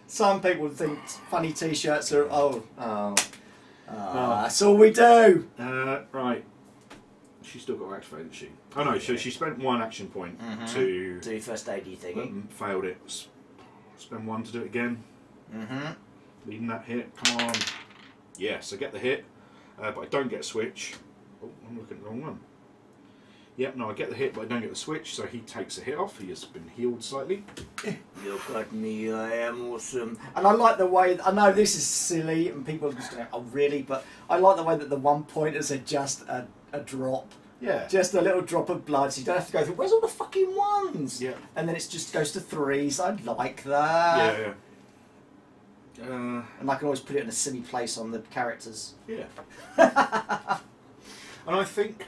Some people think funny T-shirts are that's all we do. Right. She's still got to activate, hasn't she? Oh no, so she spent 1 action point to do first aid thingy. Failed it. Spend 1 to do it again. Leading that hit. Come on. Yes, I get the hit, but I don't get a switch. Oh, I'm looking at the wrong one. Yep, no, I get the hit, but I don't get the switch, so he takes the hit off. He has been healed slightly. Look at me, I am awesome. And I like the way, I know this is silly, and people are just going, oh really? But I like the way that the 1-pointers are just a drop. Yeah. Just a little drop of blood, so you don't have to go through, where's all the fucking 1s? Yeah. And then it just goes to 3s. I like that. Yeah. And I can always put it in a silly place on the characters. Yeah. And I think,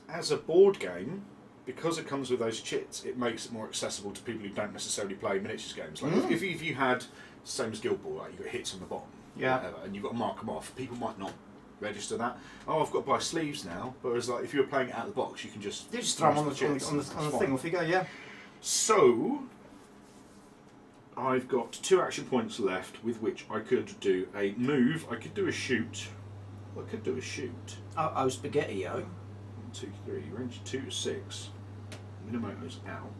as a board game, because it comes with those chits, it makes it more accessible to people who don't necessarily play miniatures games. Like if you had, same as Guild Ball, like you got hits on the bottom, whatever, and you've got to mark them off, people might not register that. Oh, I've got to buy sleeves now. Whereas, like, if you were playing it out of the box, you can just throw them on the thing off you go, yeah. So, I've got 2 action points left with which I could do a move. I could do a shoot. I could do a shoot. Oh, spaghetti-o. 1, 2, 3. Range 2 to 6. Minamoto's out.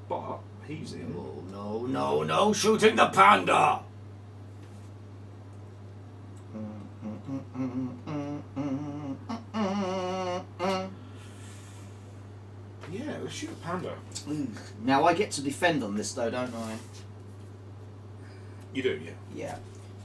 But he's in. Oh, no, shooting the panda! Yeah, let's shoot a panda. Now I get to defend on this though, don't I? You do, yeah. Yeah.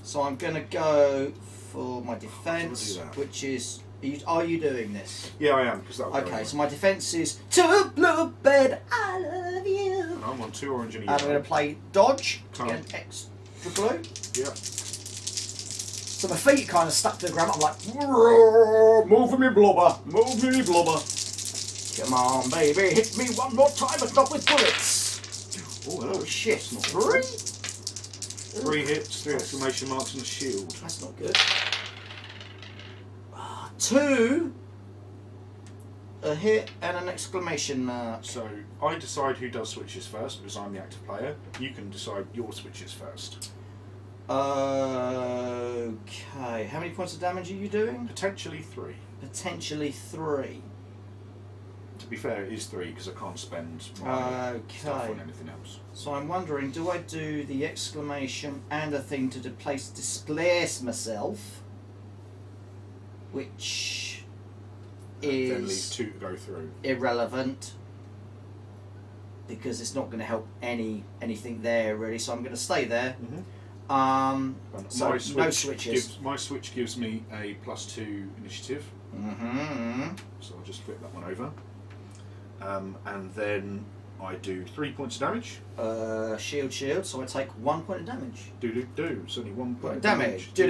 So I'm going to go for my defence, which is... Are you doing this? Yeah, I am. Because okay, so my defence is to Bluebird, I love you. And I'm on 2 orange and a I'm yellow. going to play dodge, Come get an extra blue. Yeah. So my feet kind of stuck to the ground. I'm like, move me blubber, move me blubber. Come on, baby, hit me one more time, but not with bullets. Oh, hello. Oh shit, Not 3? 3 hits, 3 exclamation marks, and a shield. That's not good. 2, a hit, and an exclamation mark. So I decide who does switches first because I'm the active player. You can decide your switches first. Okay. How many points of damage are you doing? Potentially 3. Potentially 3. To be fair, it is 3 because I can't spend my stuff on anything else. So I'm wondering, do I do the exclamation and a thing to displace myself, which is then leave 2 to go through. Irrelevant because it's not going to help anything there really. So I'm going to stay there. So no switches. My switch gives me a +2 initiative. So I'll just flip that one over. And then I do 3 points of damage. Shield, so I take 1 point of damage. It's only 1 point of damage. It's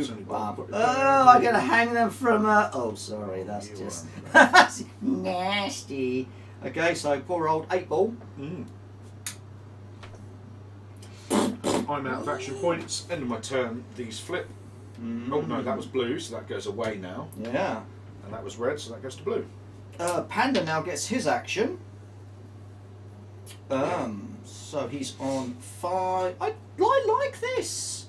only 1 point of damage. I'm gonna hang them from oh sorry, that's just nasty. Okay, so poor old 8-ball. I'm out of action points. End of my turn. These flip. Oh no, that was blue, so that goes away now. Yeah. And that was red, so that goes to blue. Panda now gets his action. So he's on 5. I like this.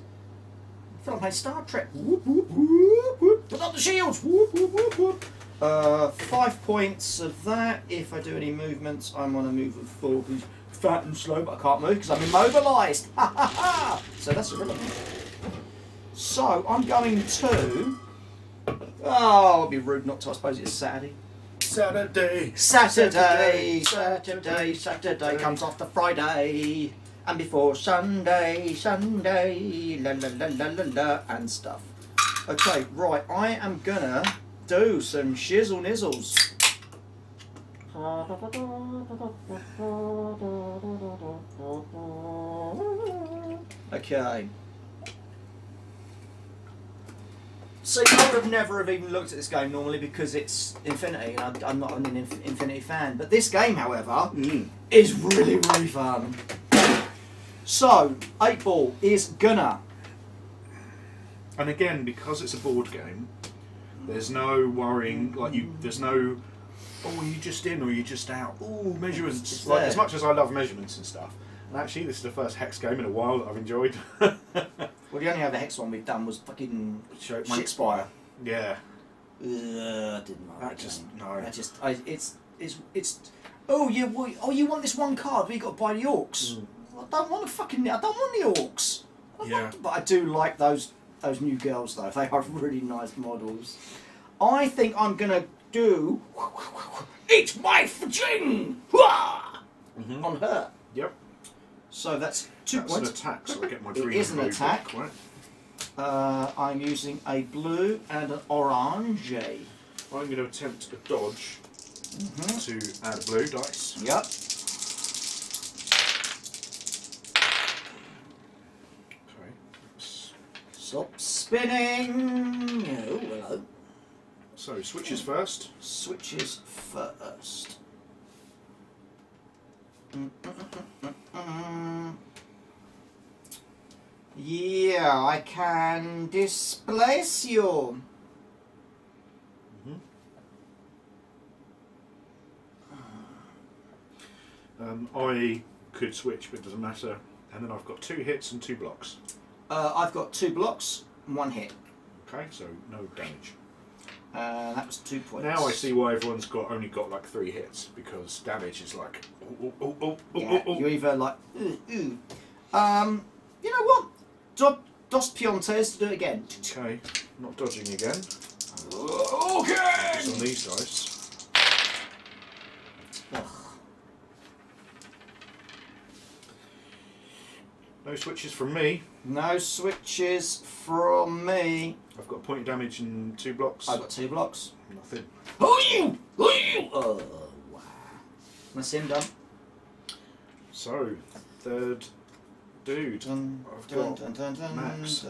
I feel like I'm playing Star Trek. Whoop, whoop, whoop, whoop. Put up the shields. Whoop, whoop, whoop, whoop. 5 points of that. If I do any movements, I'm on a move of 4 because fat and slow, but I can't move because I'm immobilised. Ha ha ha! So that's irrelevant. So I'm going to. Oh, it'd be rude not to. I suppose it's Saturday. Saturday comes after Friday, and before Sunday, la la la la la la, and stuff. Okay, right, I am gonna do some shizzle nizzles. Okay. See, I would have never have even looked at this game normally because it's Infinity and I'm not an Infinity fan. But this game, however, is really, really fun. So, 8-ball is gonna. And again, because it's a board game, there's no worrying, there's no, oh, are you just in or are you just out? Oh, measurements. Like, as much as I love measurements and stuff, and actually this is the first Hex game in a while that I've enjoyed. Well, the only other Hex one we've done was fucking Shitspire. Yeah. I didn't like that. It's. Oh, you want this one card? But you got to buy the orcs. I don't want the orcs. But I do like those new girls though. They are really nice models. I think I'm gonna do eat my fajing on her. Yep. So that's 2 points. That's an attack, so I get my green. It is an attack. Right? I'm using a blue and an orange. I'm going to attempt a dodge to add a blue dice. Yep. Okay. Stop spinning. Oh, hello. So switches first. Switches first. Yeah, I can displace you. I could switch, but it doesn't matter. And then I've got 2 hits and 2 blocks. I've got 2 blocks and 1 hit. Okay, so no damage. That was 2 points. Now I see why everyone's only got like 3 hits, because damage is like you either like you know what? Dos Piontes to do it again. Okay, not dodging again. Okay. It's on these dice. No switches from me. No switches from me. I've got a point of damage and 2 blocks. I've got 2 blocks. Nothing. Oh, wow. That's him done. So, third dude. I've got Max.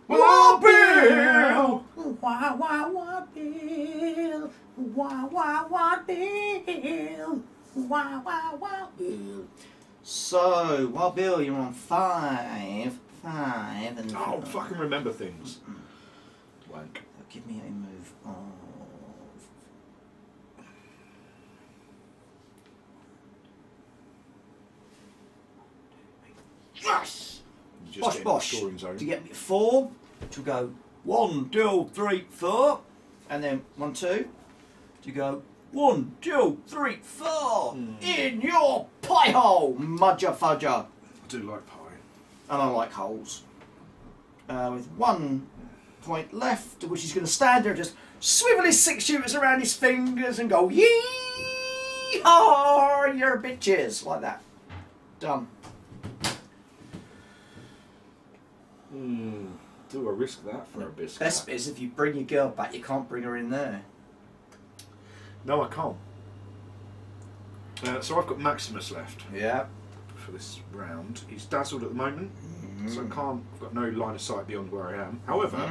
Wah, Bill! Wah, wah, wah, Bill. Wah, wah, wah, Bill. Wah, wah, wah, Bill. So, Wild Bill, you're on 5, 5, and... Oh, fucking remember things. Wank. Give me a move of... Yes! You just Bosh, get in the bosh. scoring zone. To get me 4, to go 1, 2, 3, 4, and then 1, 2, to go 1, 2, 3, 4, in your pie hole, mudger fudger. I do like pie. And I like holes. With 1 point left, which he's going to stand there and just swivel his 6-shooters around his fingers and go, yee-haw, you're bitches, like that. Done. Do I risk that for a biscuit? Best bit is if you bring your girl back, you can't bring her in there. No, I can't. So I've got Maximus left Yeah. for this round. He's dazzled at the moment, so I can't. I've got no line of sight beyond where I am. However,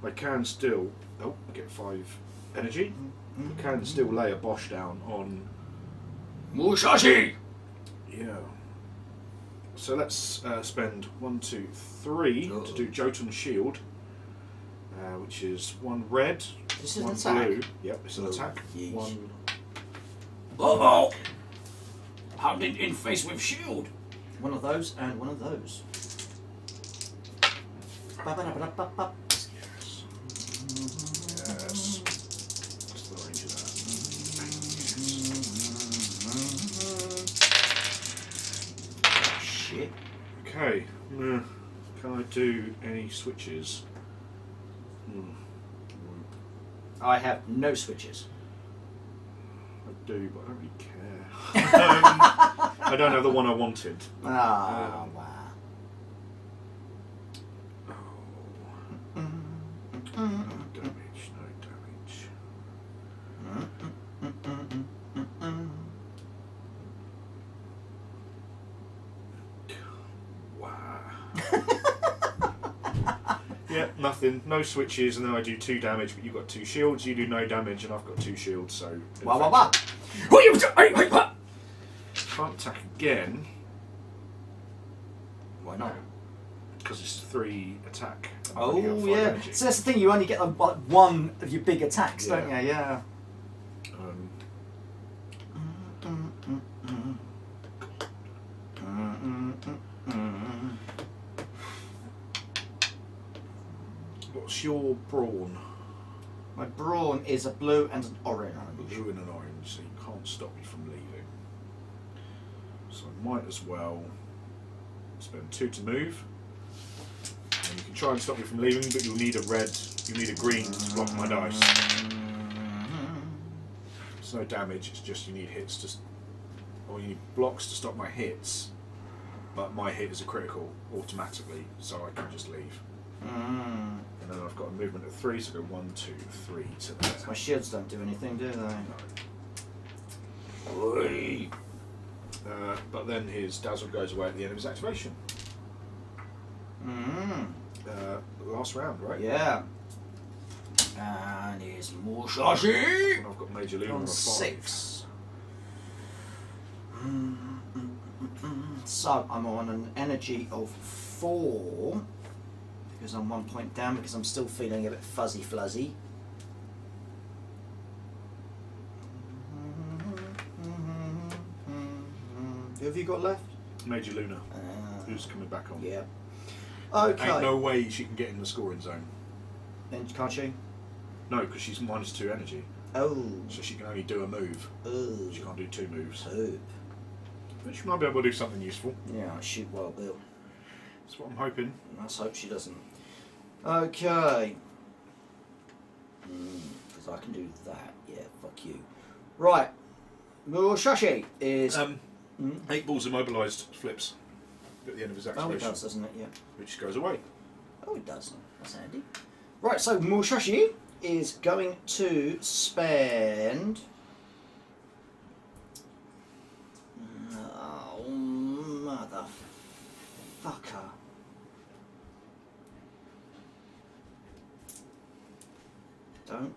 I can still. Oh, I get 5 energy. I can still lay a Bosch down on Mushashi! Yeah. So let's spend 1, 2, 3 to do Jotun's Shield, which is 1 red, This is 1 an attack. blue. Yep, it's an attack. Yeesh. 1. Oh, how did in face with shield? One of those and one of those. Ba-ba-da-ba-da-ba-ba. Yes. What's the range of that? Shit. Okay. Can I do any switches? I have no switches. I do, but I don't really care. I don't have the one I wanted. Ah, wow. No damage, no damage. Wow. Yeah, nothing. No switches, and then I do 2 damage, but you've got 2 shields, you do no damage, and I've got 2 shields, so... Wah, wah, wah. Can't attack again, Why not? because it's 3 attack. and I've Oh, only got 5 yeah. energy. So that's the thing, you only get like one of your big attacks, Yeah. don't you? Yeah. What's your brawn? My brawn is a blue and an orange. Blue and an orange, so you can't stop me from leaving. So I might as well spend 2 to move. And you can try and stop me from leaving, but you'll need a red, you'll need a green to block my dice. It's no damage, it's just you need hits to, or you need blocks to stop my hits. But my hit is a critical automatically, so I can just leave. And then I've got a movement of 3, so go 1, 2, 3 to there. My shields don't do anything, do they? No. But then his dazzle goes away at the end of his activation. Last round, right? Yeah. And it's Mushashi! And I've got Major Luna On on a 5. 6. So I'm on an energy of 4 because I'm 1 point down because I'm still feeling a bit fuzzy fluzzy. Who have you got left? Major Luna, who's coming back on. Yeah. Okay. Ain't no way she can get in the scoring zone. Then can't she? No, because she's -2 energy, Oh. so she can only do a move. Oh. She can't do 2 moves. Poop. But she might be able to do something useful. Yeah, I shoot Wild Bill. That's what I'm hoping. Let's hope she doesn't. Okay. Because I can do that. Yeah, fuck you. Right. Mushashi is... 8 balls immobilised flips at the end of his oh, it activation, does, doesn't it? Yeah. which goes away. Oh, it does. That's handy. Right, so Mushashi is going to spend... Oh, motherfucker. Don't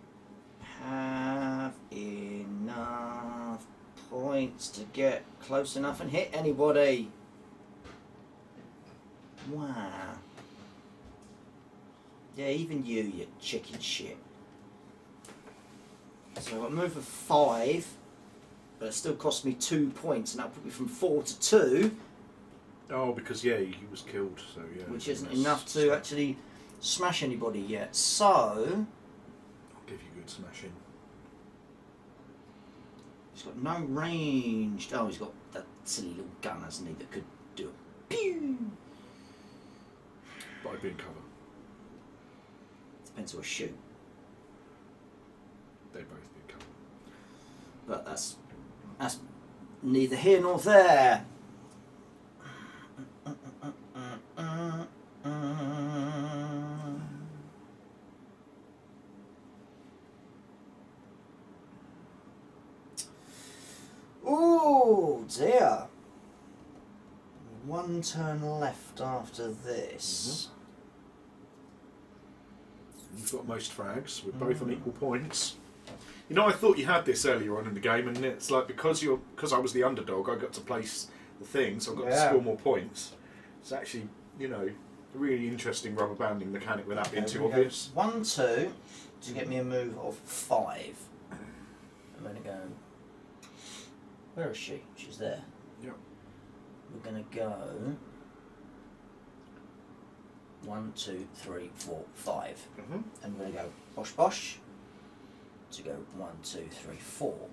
have enough points. points to get close enough and hit anybody. Wow. Yeah, even you chicken shit. So I've got a move of 5, but it still cost me 2 points, and that'll put me from 4 to 2. Oh, because yeah, he was killed, so yeah. Which isn't enough to actually smash anybody yet. So I'll give you good smashing. He's got no ranged. Oh, he's got that silly little gun, hasn't he, that could do a pew. But I'd be in cover. Depends who I shoot. They both be in cover. But that's neither here nor there. Oh dear. 1 turn left after this. You've got most frags. We're both on equal points. You know, I thought you had this earlier on in the game, and it's like because I was the underdog, I got to place the thing, so I got to score more points. It's actually, you know, a really interesting rubber banding mechanic without being too obvious. 1, 2 to get me a move of 5. I'm going to go. Where is she? She's there. Yep. We're going to go 1, 2, 3, 4, 5. And we're going to go bosh bosh to go 1, 2, 3, 4.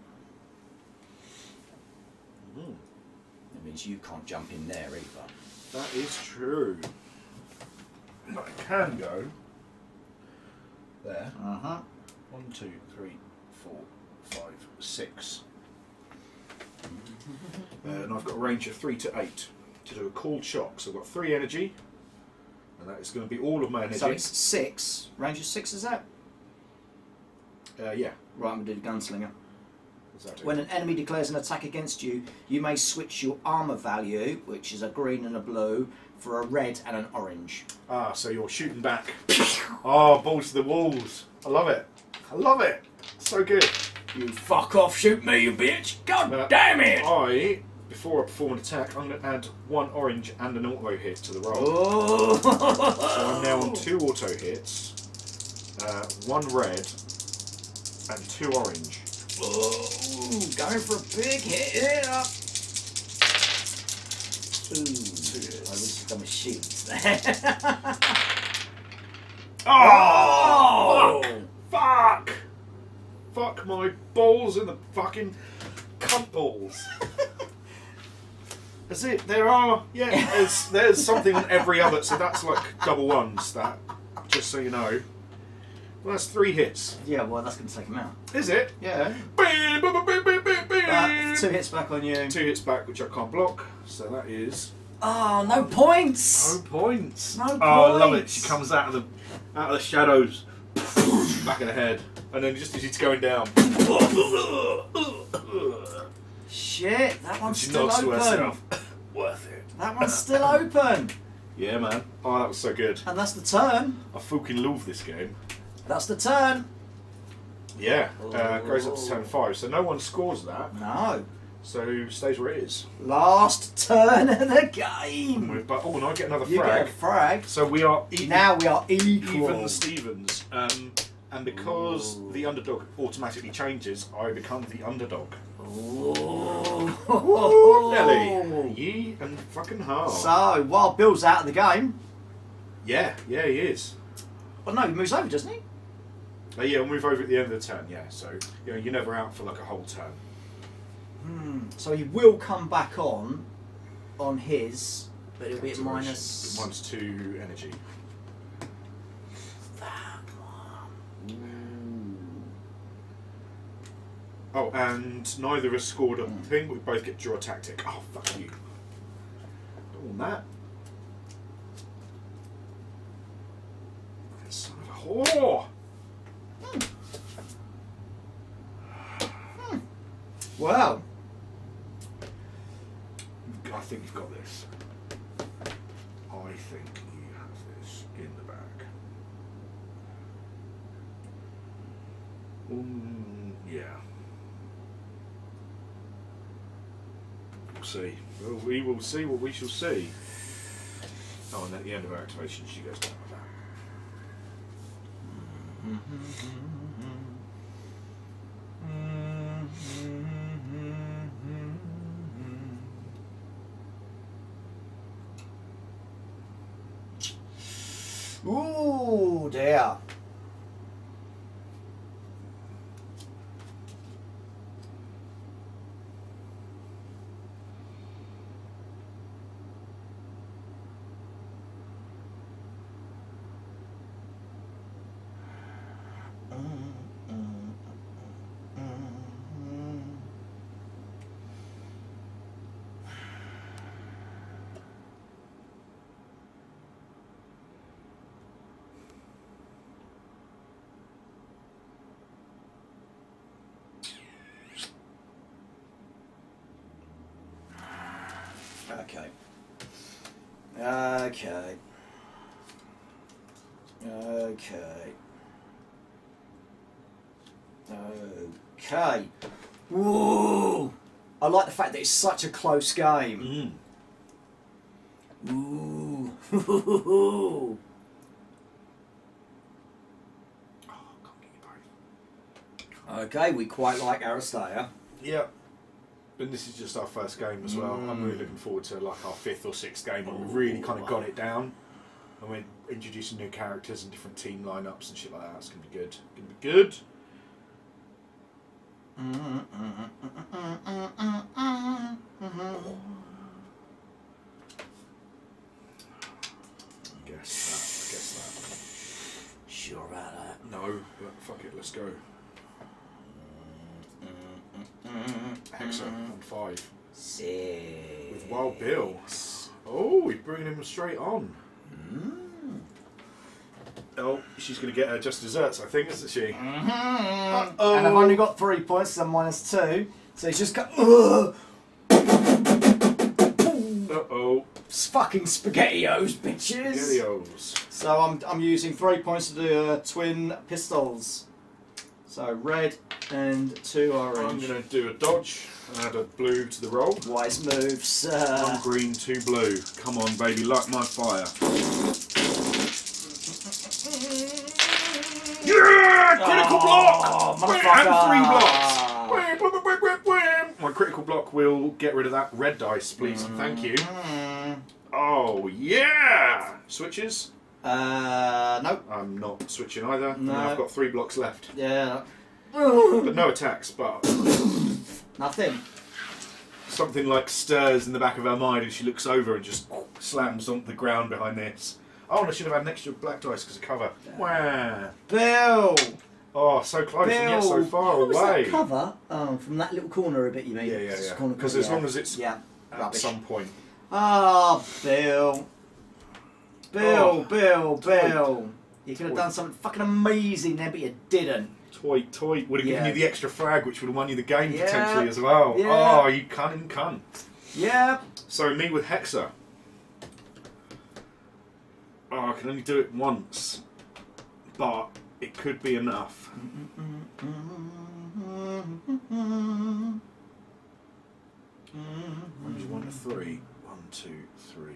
That means you can't jump in there either. That is true. But I can go there. 1, 2, 3, 4, 5, 6. And I've got a range of 3 to 8 to do a cold shock. So I've got 3 energy, and that is going to be all of my energy. So it's 6. Range of 6 is that? Yeah. Right, I'm going to do the gunslinger. Exactly. When an enemy declares an attack against you, you may switch your armour value, which is a green and a blue, for a red and an orange. Ah, so you're shooting back. Oh, balls to the walls. I love it. I love it. So good. You fuck off, shoot me, you bitch! God damn it! Before I perform an attack, I'm going to add 1 orange and an auto hit to the roll. Oh. So I'm now on 2 auto hits, 1 red, and 2 orange. Oh, going for a big hit here. Ooh, 2 hits. I wish I'd done my shields there. Oh! Fuck! Fuck my balls in the fucking cunt balls. That's it. There are, there's something on every other, so that's like double ones, that, just so you know. Well, that's 3 hits. Yeah, well, that's going to take him out. Is it? Yeah. 2 hits back on you. 2 hits back, which I can't block, so that is... Oh, no points! No points. No points. Oh, I love it. She comes out of the shadows, back of the head, and then just as it's going down. Shit, that one's She still nods to open. herself. Worth it. That one's still open. Yeah, man. Oh, that was so good. And that's the turn. I fucking love this game. That's the turn. Yeah, goes up to turn 5, so no one scores that. No. So stays where it is. Last turn of the game. But and I get another You frag. get a frag. So we are Now we are equal. even Stevens. And because the underdog automatically changes, I become the underdog. Oh. Nelly, ye and fucking hard. So while Bill's out of the game, Yeah, he is. well, no, he moves over, doesn't he? Yeah, we'll move over at the end of the turn. Yeah, so you know you're never out for like a whole turn. So he will come back on his, but it'll be at minus. Minus 2 energy. That one. Oh, and neither of us scored a thing. We both get draw tactic. Oh, fuck you! Don't want that. Son of a whore! Well, I think you've got this. I think you have this in the bag. Yeah. We'll see. Well, we will see what we shall see. Oh, and at the end of her activation, she goes down with that. Ooh, dear. Okay. Okay. Okay. Okay. Whoa! I like the fact that it's such a close game. Ooh. Oh, can't get you both. Okay, we quite like Aristeia. Yeah. And this is just our first game as well. I'm really looking forward to like our 5th or 6th game when we've really kind of got it down. And we're introducing new characters and different team lineups and shit like that. It's going to be good. Going to be good. I guess that. Sure about that. No, but fuck it, let's go. Hexa on 5. 6. With Wild Bill. Oh, we're bringing him straight on. Oh, she's going to get her just desserts, I think, isn't she? Uh-oh. And I've only got 3 points, so I'm -2. So he's just got. Uh-oh. Fucking SpaghettiOs, bitches. SpaghettiOs. So I'm using 3 points to do twin pistols. So red and 2 orange. I'm going to do a dodge and add a blue to the roll. Wise move, sir. 1 green, 2 blue. Come on, baby, light my fire. Yeah! Critical block! And 3 blocks! My critical block will get rid of that red dice, please. Thank you. Oh, yeah! Switches? Nope. I'm not switching either. No. I've got 3 blocks left. Yeah. But no attacks, but Nothing. something like stirs in the back of her mind and she looks over and just slams onto the ground behind this. Oh, and I should have had an extra black dice because of cover. Wow. Bill! Oh, so close and yet so far How was away. that cover? Oh, from that little corner a bit, you mean? Yeah. Corner, Because as long as it's yeah. at Rubbish. some point. Ah, Bill. Bill, Oh, Bill. You could have done something fucking amazing there, but you didn't. Toy. Would have given you the extra frag, which would have won you the game Yeah. potentially as well. Yeah. Oh, you cunning cunt. Yeah. So me with Hexa. Oh, I can only do it once. But it could be enough. Range 1 to 3. 1, 2, 3. 2, 3.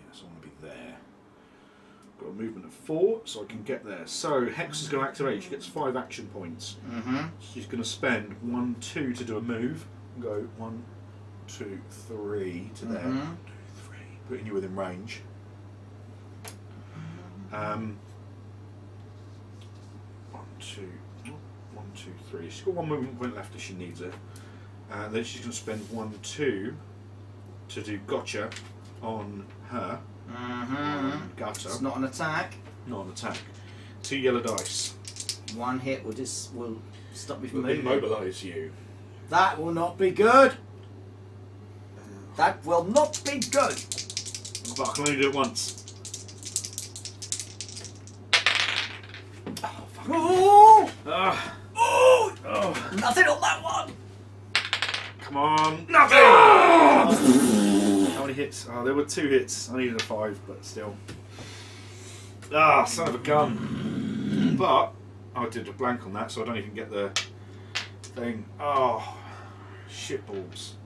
Yes, I want to be there. Got a movement of 4, so I can get there. So Hex is going to activate. She gets 5 action points. She's going to spend 1, 2 to do a move. And go 1, 2, 3 to there. 2, 3. Putting you within range. 1, 2, 1, 2, 3. She's got 1 movement point left if she needs it. Then she's going to spend 1, 2 to do gotcha on her. Gutter. It's not an attack. Not an attack. 2 yellow dice. 1 hit will stop me from Will moving. immobilise you. That will not be good. That will not be good. But I can only do it once. Ooh! Ah, Ooh! oh, Nothing on that one. come on. Nothing! How many hits? Oh, there were 2 hits. I needed a 5, but still. Ah, son of a gun. But I did a blank on that, so I don't even get the thing. Oh, shit balls.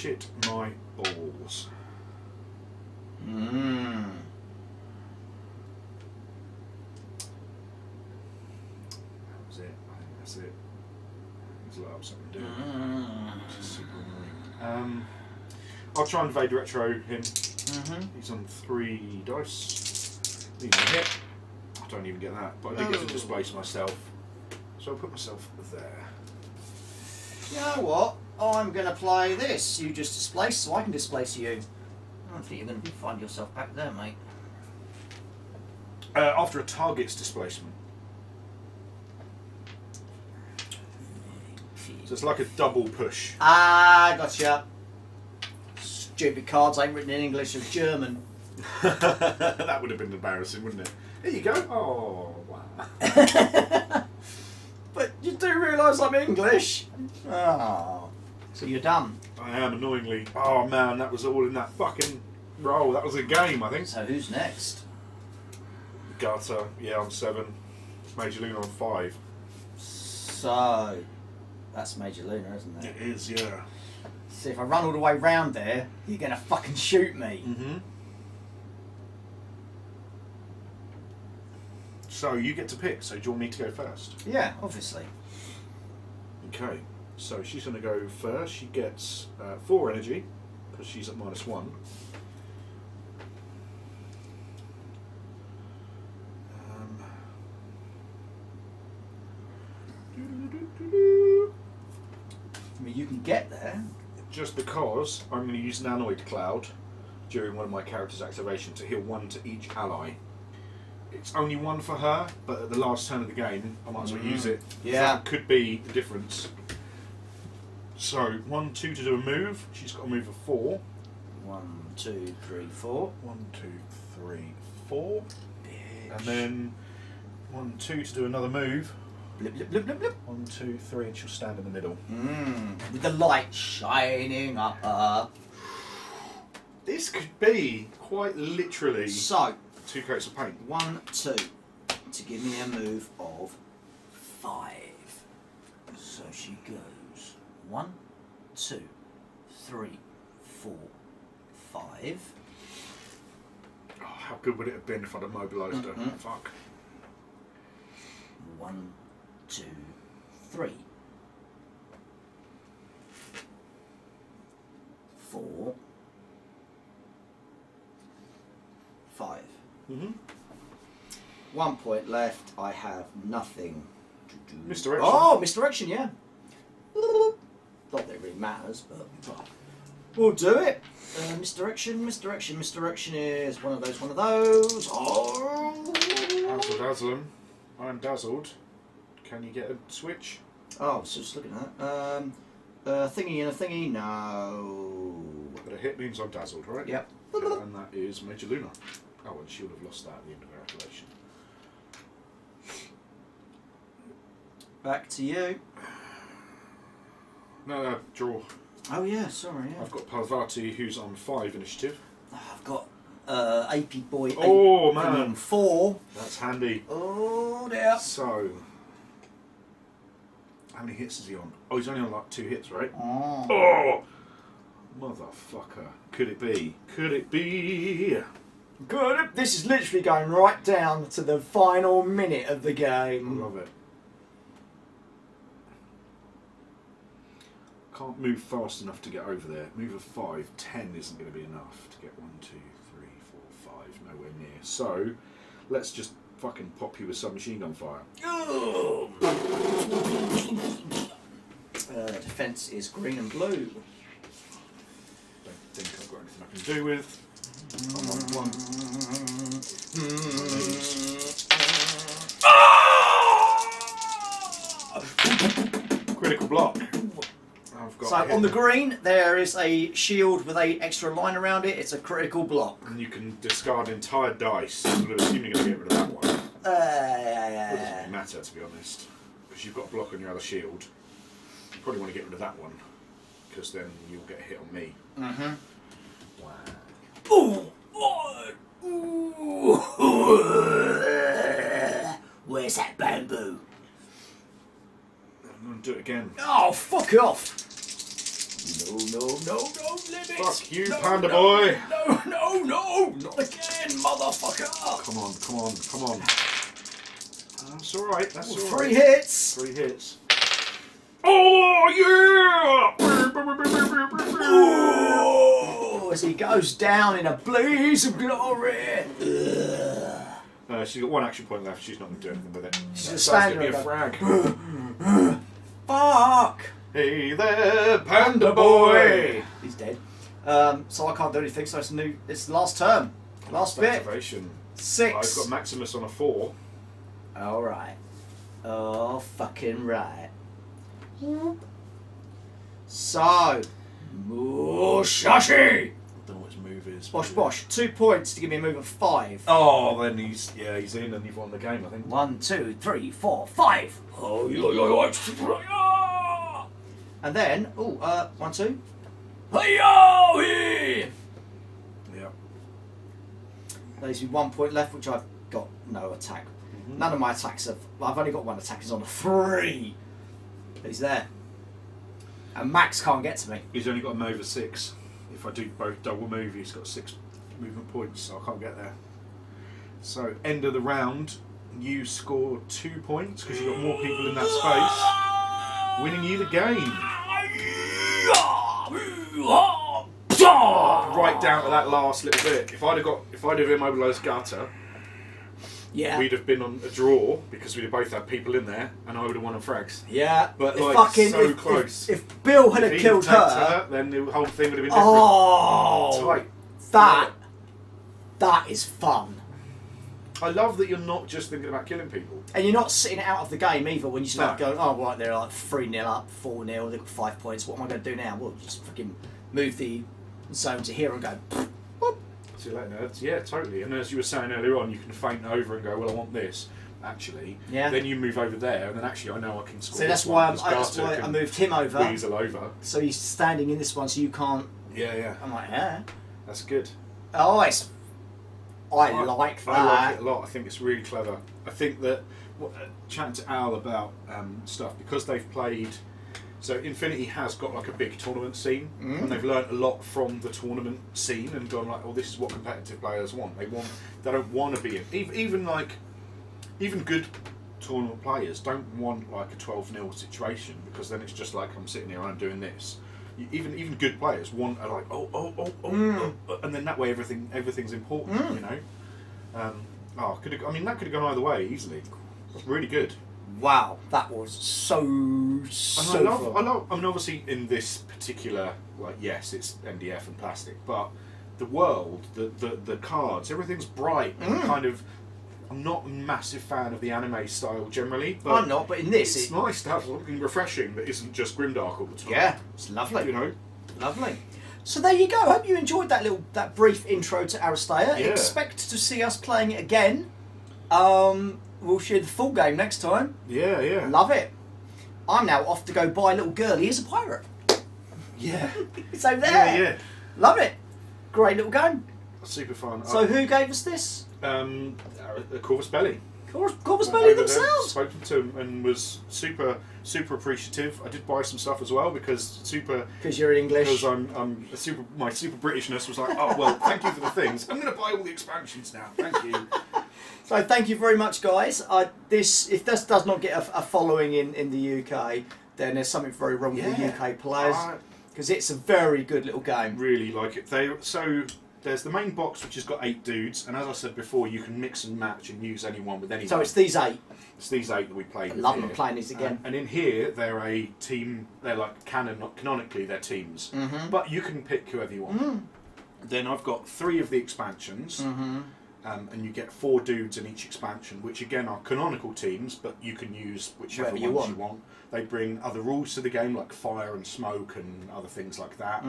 shit my balls. Mm. That was it. I think that's it. There's a lot of something to do. Which is super annoying. I'll try and evade retro him. He's on 3 dice. Need a hit. I don't even get that, but I do get to displace myself. So I'll put myself there. You know what? I'm going to play this. You just displace, so I can displace you. I don't think you're going to find yourself back there, mate. After a target's displacement. So it's like a double push. Ah, gotcha. Stupid cards ain't written in English, it's German. That would have been embarrassing, wouldn't it? Here you go. Oh, wow. But you do realise I'm English. Oh. So you're done. I am, annoyingly. Oh, man, that was all in that fucking roll. That was a game, I think. So who's next? Garter, yeah, on 7. Major Luna on 5. So, that's Major Luna, isn't it? It is, yeah. See, if I run all the way round there, you're going to fucking shoot me. So you get to pick. So do you want me to go first? Yeah, obviously. Okay. So she's going to go first. She gets 4 energy because she's at -1. I mean, you can get there. Just because I'm going to use Nanoid Cloud during one of my character's activation to heal 1 to each ally. It's only 1 for her, but at the last turn of the game, I might as well use it. Yeah. That could be the difference. So, 1, 2 to do a move. She's got a move of 4. 1, 2, 3, 4. 1, 2, 3, 4. Bitch. And then 1, 2 to do another move. Blip, blip, blip, blip, blip. 1, 2, 3, and she'll stand in the middle. With the light shining up her. This could be quite literally So, 2 coats of paint. 1, 2 to give me a move of 5. So she goes 1, 2, 3, 4, 5. Oh, how good would it have been if I'd have mobilised her? Fuck. 1, 2, 3, 4, 5. 1 point left. I have nothing to do. Misdirection. Oh, misdirection, yeah. Not that it really matters, but we'll do it. Misdirection, misdirection, misdirection is one of those. Oh! Dazzle, dazzle 'em. I'm dazzled. Can you get a switch? Oh, so just looking at that. Thingy and a thingy, no. But a hit means I'm dazzled, right? Yep. And that is Major Luna. Oh, and she would have lost that at the end of her activation. Back to you. No, draw. Oh yeah, sorry. Yeah. I've got Parvati, who's on 5 initiative. I've got AP Boy. Oh, 8 man. on 4. That's handy. Oh dear. So, how many hits is he on? Oh, he's only on like 2 hits, right? Oh. Oh! Motherfucker. Could it be? Could it be? Good. This is literally going right down to the final minute of the I game. love it. Can't move fast enough to get over there. Move of 5, 10 isn't going to be enough to get 1, 2, 3, 4, 5, nowhere near. So, let's just fucking pop you with submachine gun fire. Defense is green and blue. Don't think I've got anything I can do with. I'm on 1. Critical block. I've got So on the green there is a shield with a extra line around it. It's a critical block. And you can discard entire dice. So I'm assuming you're going to get rid of that one. It doesn't really matter, to be honest, because you've got a block on your other shield. You probably want to get rid of that one, because then you'll get a hit on me. Wow. Ooh. Ooh. Where's that bamboo? I'm going to do it again. Oh, fuck off! No limits. Fuck you, no, Panda no, Boy. No, not again, motherfucker. Come on. That's alright, that's alright. 3 hits. 3 hits. Oh, yeah! Oh, as he goes down in a blaze of glory. She's got 1 action point left. She's not going to do anything with it. She's So just that's standing going to be a frag. Fuck. Hey there, Panda Boy! He's dead. So I can't do anything. So it's the last turn. Last bit. Activation. 6. I've got Maximus on a 4. All right. Oh, fucking right. So, Mushashi. I don't know what his move is. Bosh. 2 points to give me a move of 5. Oh, then he's in and you've won the game, I think. 1, 2, 3, 4, 5. Oh, yo. And then, 1, 2. Hey-yo! Yeah. There's 1 point left, which I've got no attack. None of my attacks have. I've only got 1 attack. He's on a 3. He's there. And Max can't get to me. He's only got a move of 6. If I do both double move, he's got 6 movement points, so I can't get there. So, end of the round, you score 2 points because you've got more people in that space, winning you the game. Right down to that last little bit. If I'd have immobilised Gata, Yeah. we'd have been on a draw because we'd have both had people in there, and I would have won on frags. Yeah. But if like so close. If Bill had If he killed tapped her, then the whole thing would have been different. oh, Tight. that is fun. I love that you're not just thinking about killing people. And you're not sitting out of the game either when you start No. going, oh, right, they're like 3-0 up, 4-0, they've got 5 points. What am I going to do now? Well, just freaking move the zone to here and go, boop. See you later, nerds. Yeah, totally. And as you were saying earlier on, you can feint over and go, well, I want this, actually. Yeah. Then you move over there, and then actually I know I can score. So that's this why, one, that's why I moved him over. Weasel over. So he's standing in this one, so you can't. Yeah. I'm like, yeah. That's good. Oh, I like that. I like it a lot. I think it's really clever. I think that chatting to Al about stuff, because they've played. So Infinity has got like a big tournament scene, and they've learnt a lot from the tournament scene and gone like, oh, this is what competitive players want. They don't want to be even good tournament players don't want like a 12-0 situation, because then it's just like, I'm sitting here and I'm doing this. Even good players want a like and then that way everything's important, you know. That could have gone either way easily. That's really good. Wow, that was so And I fun. love. I mean, obviously, in this particular, like, yes, it's MDF and plastic, but the world, the cards, everything's bright and kind of. I'm not a massive fan of the anime style generally, but I'm not. But in this, it's nice to have something refreshing that isn't just grimdark all the time. yeah, it's lovely. You know, Lovely. So there you go. I hope you enjoyed that brief intro to Aristeia. Yeah. Expect to see us playing it again. We'll share the full game next time. yeah. Love it. I'm now off to go buy a little girlie as a pirate. Yeah. It's over there. Yeah. Love it. Great little game. Super fun. So who gave us this? Corvus Belli. Corvus Belli Over there, themselves. spoken to him and was super appreciative. I did buy some stuff as well because You're English. Because my super Britishness was like, oh well, thank you for the things. I'm going to buy all the expansions now. Thank you. So thank you very much, guys. If this does not get a following in the UK, then there's something very wrong with the UK players, because it's a very good little game. Really like it. There's the main box, which has got 8 dudes, and as I said before, you can mix and match and use anyone with anyone. So it's these 8. It's these 8 that we played. I with love here. them playing these again. And in here, they're a team. They're like canonically, they're teams, but you can pick whoever you want. Then I've got 3 of the expansions. And you get 4 dudes in each expansion, which again are canonical teams, but you can use whichever ones you want. They bring other rules to the game, like fire and smoke and other things like that.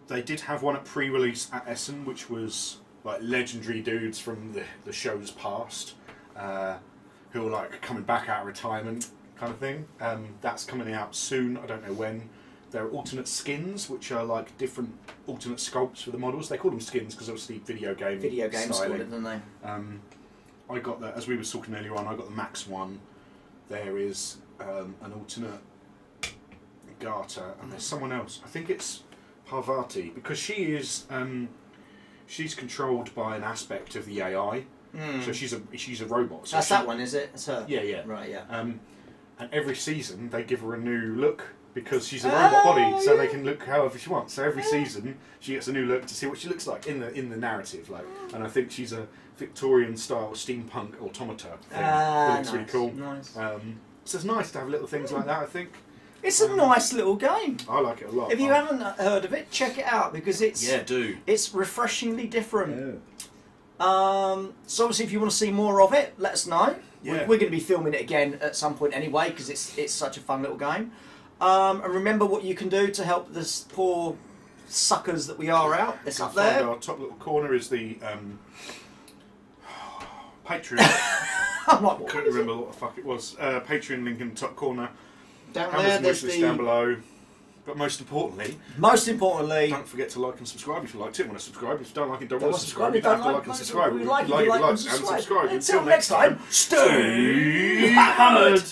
They did have one at pre-release at Essen, which was like legendary dudes from the shows past, who are like coming back out of retirement kind of thing. That's coming out soon, I don't know when. There are alternate skins, which are like different alternate sculpts for the models. They call them skins because obviously video games call it, don't they? I got that, as we were talking earlier on, I got the Max one. There is an alternate Garter, and there's someone else. I think it's Parvati, because she is she's controlled by an aspect of the AI. So she's a robot. So That's that one, is it? That's her. Yeah, yeah. Right, yeah. And every season they give her a new look because she's a robot body, so they can look however she wants. So every season she gets a new look to see what she looks like in the narrative. Like, and I think she's a Victorian style steampunk automata thing. It looks really cool. Nice. So it's nice to have little things like that, I think. It's a nice little game. I like it a lot. If you haven't heard of it, check it out because it's do. It's refreshingly different. Yeah. So obviously, if you want to see more of it, let us know. Yeah. We're going to be filming it again at some point anyway because it's such a fun little game. And remember what you can do to help this poor suckers that we are out. It's up there. Our top little corner is the Patreon. I'm like, what Couldn't remember what the fuck it was. Patreon link in the top corner. down there, Amazon there's wishlist down below. But most importantly, don't forget to like and subscribe if you liked it. Want to subscribe? If you don't like it, don't want to subscribe. You don't have to like and subscribe. We like it, and subscribe. Until next time, stay hammered.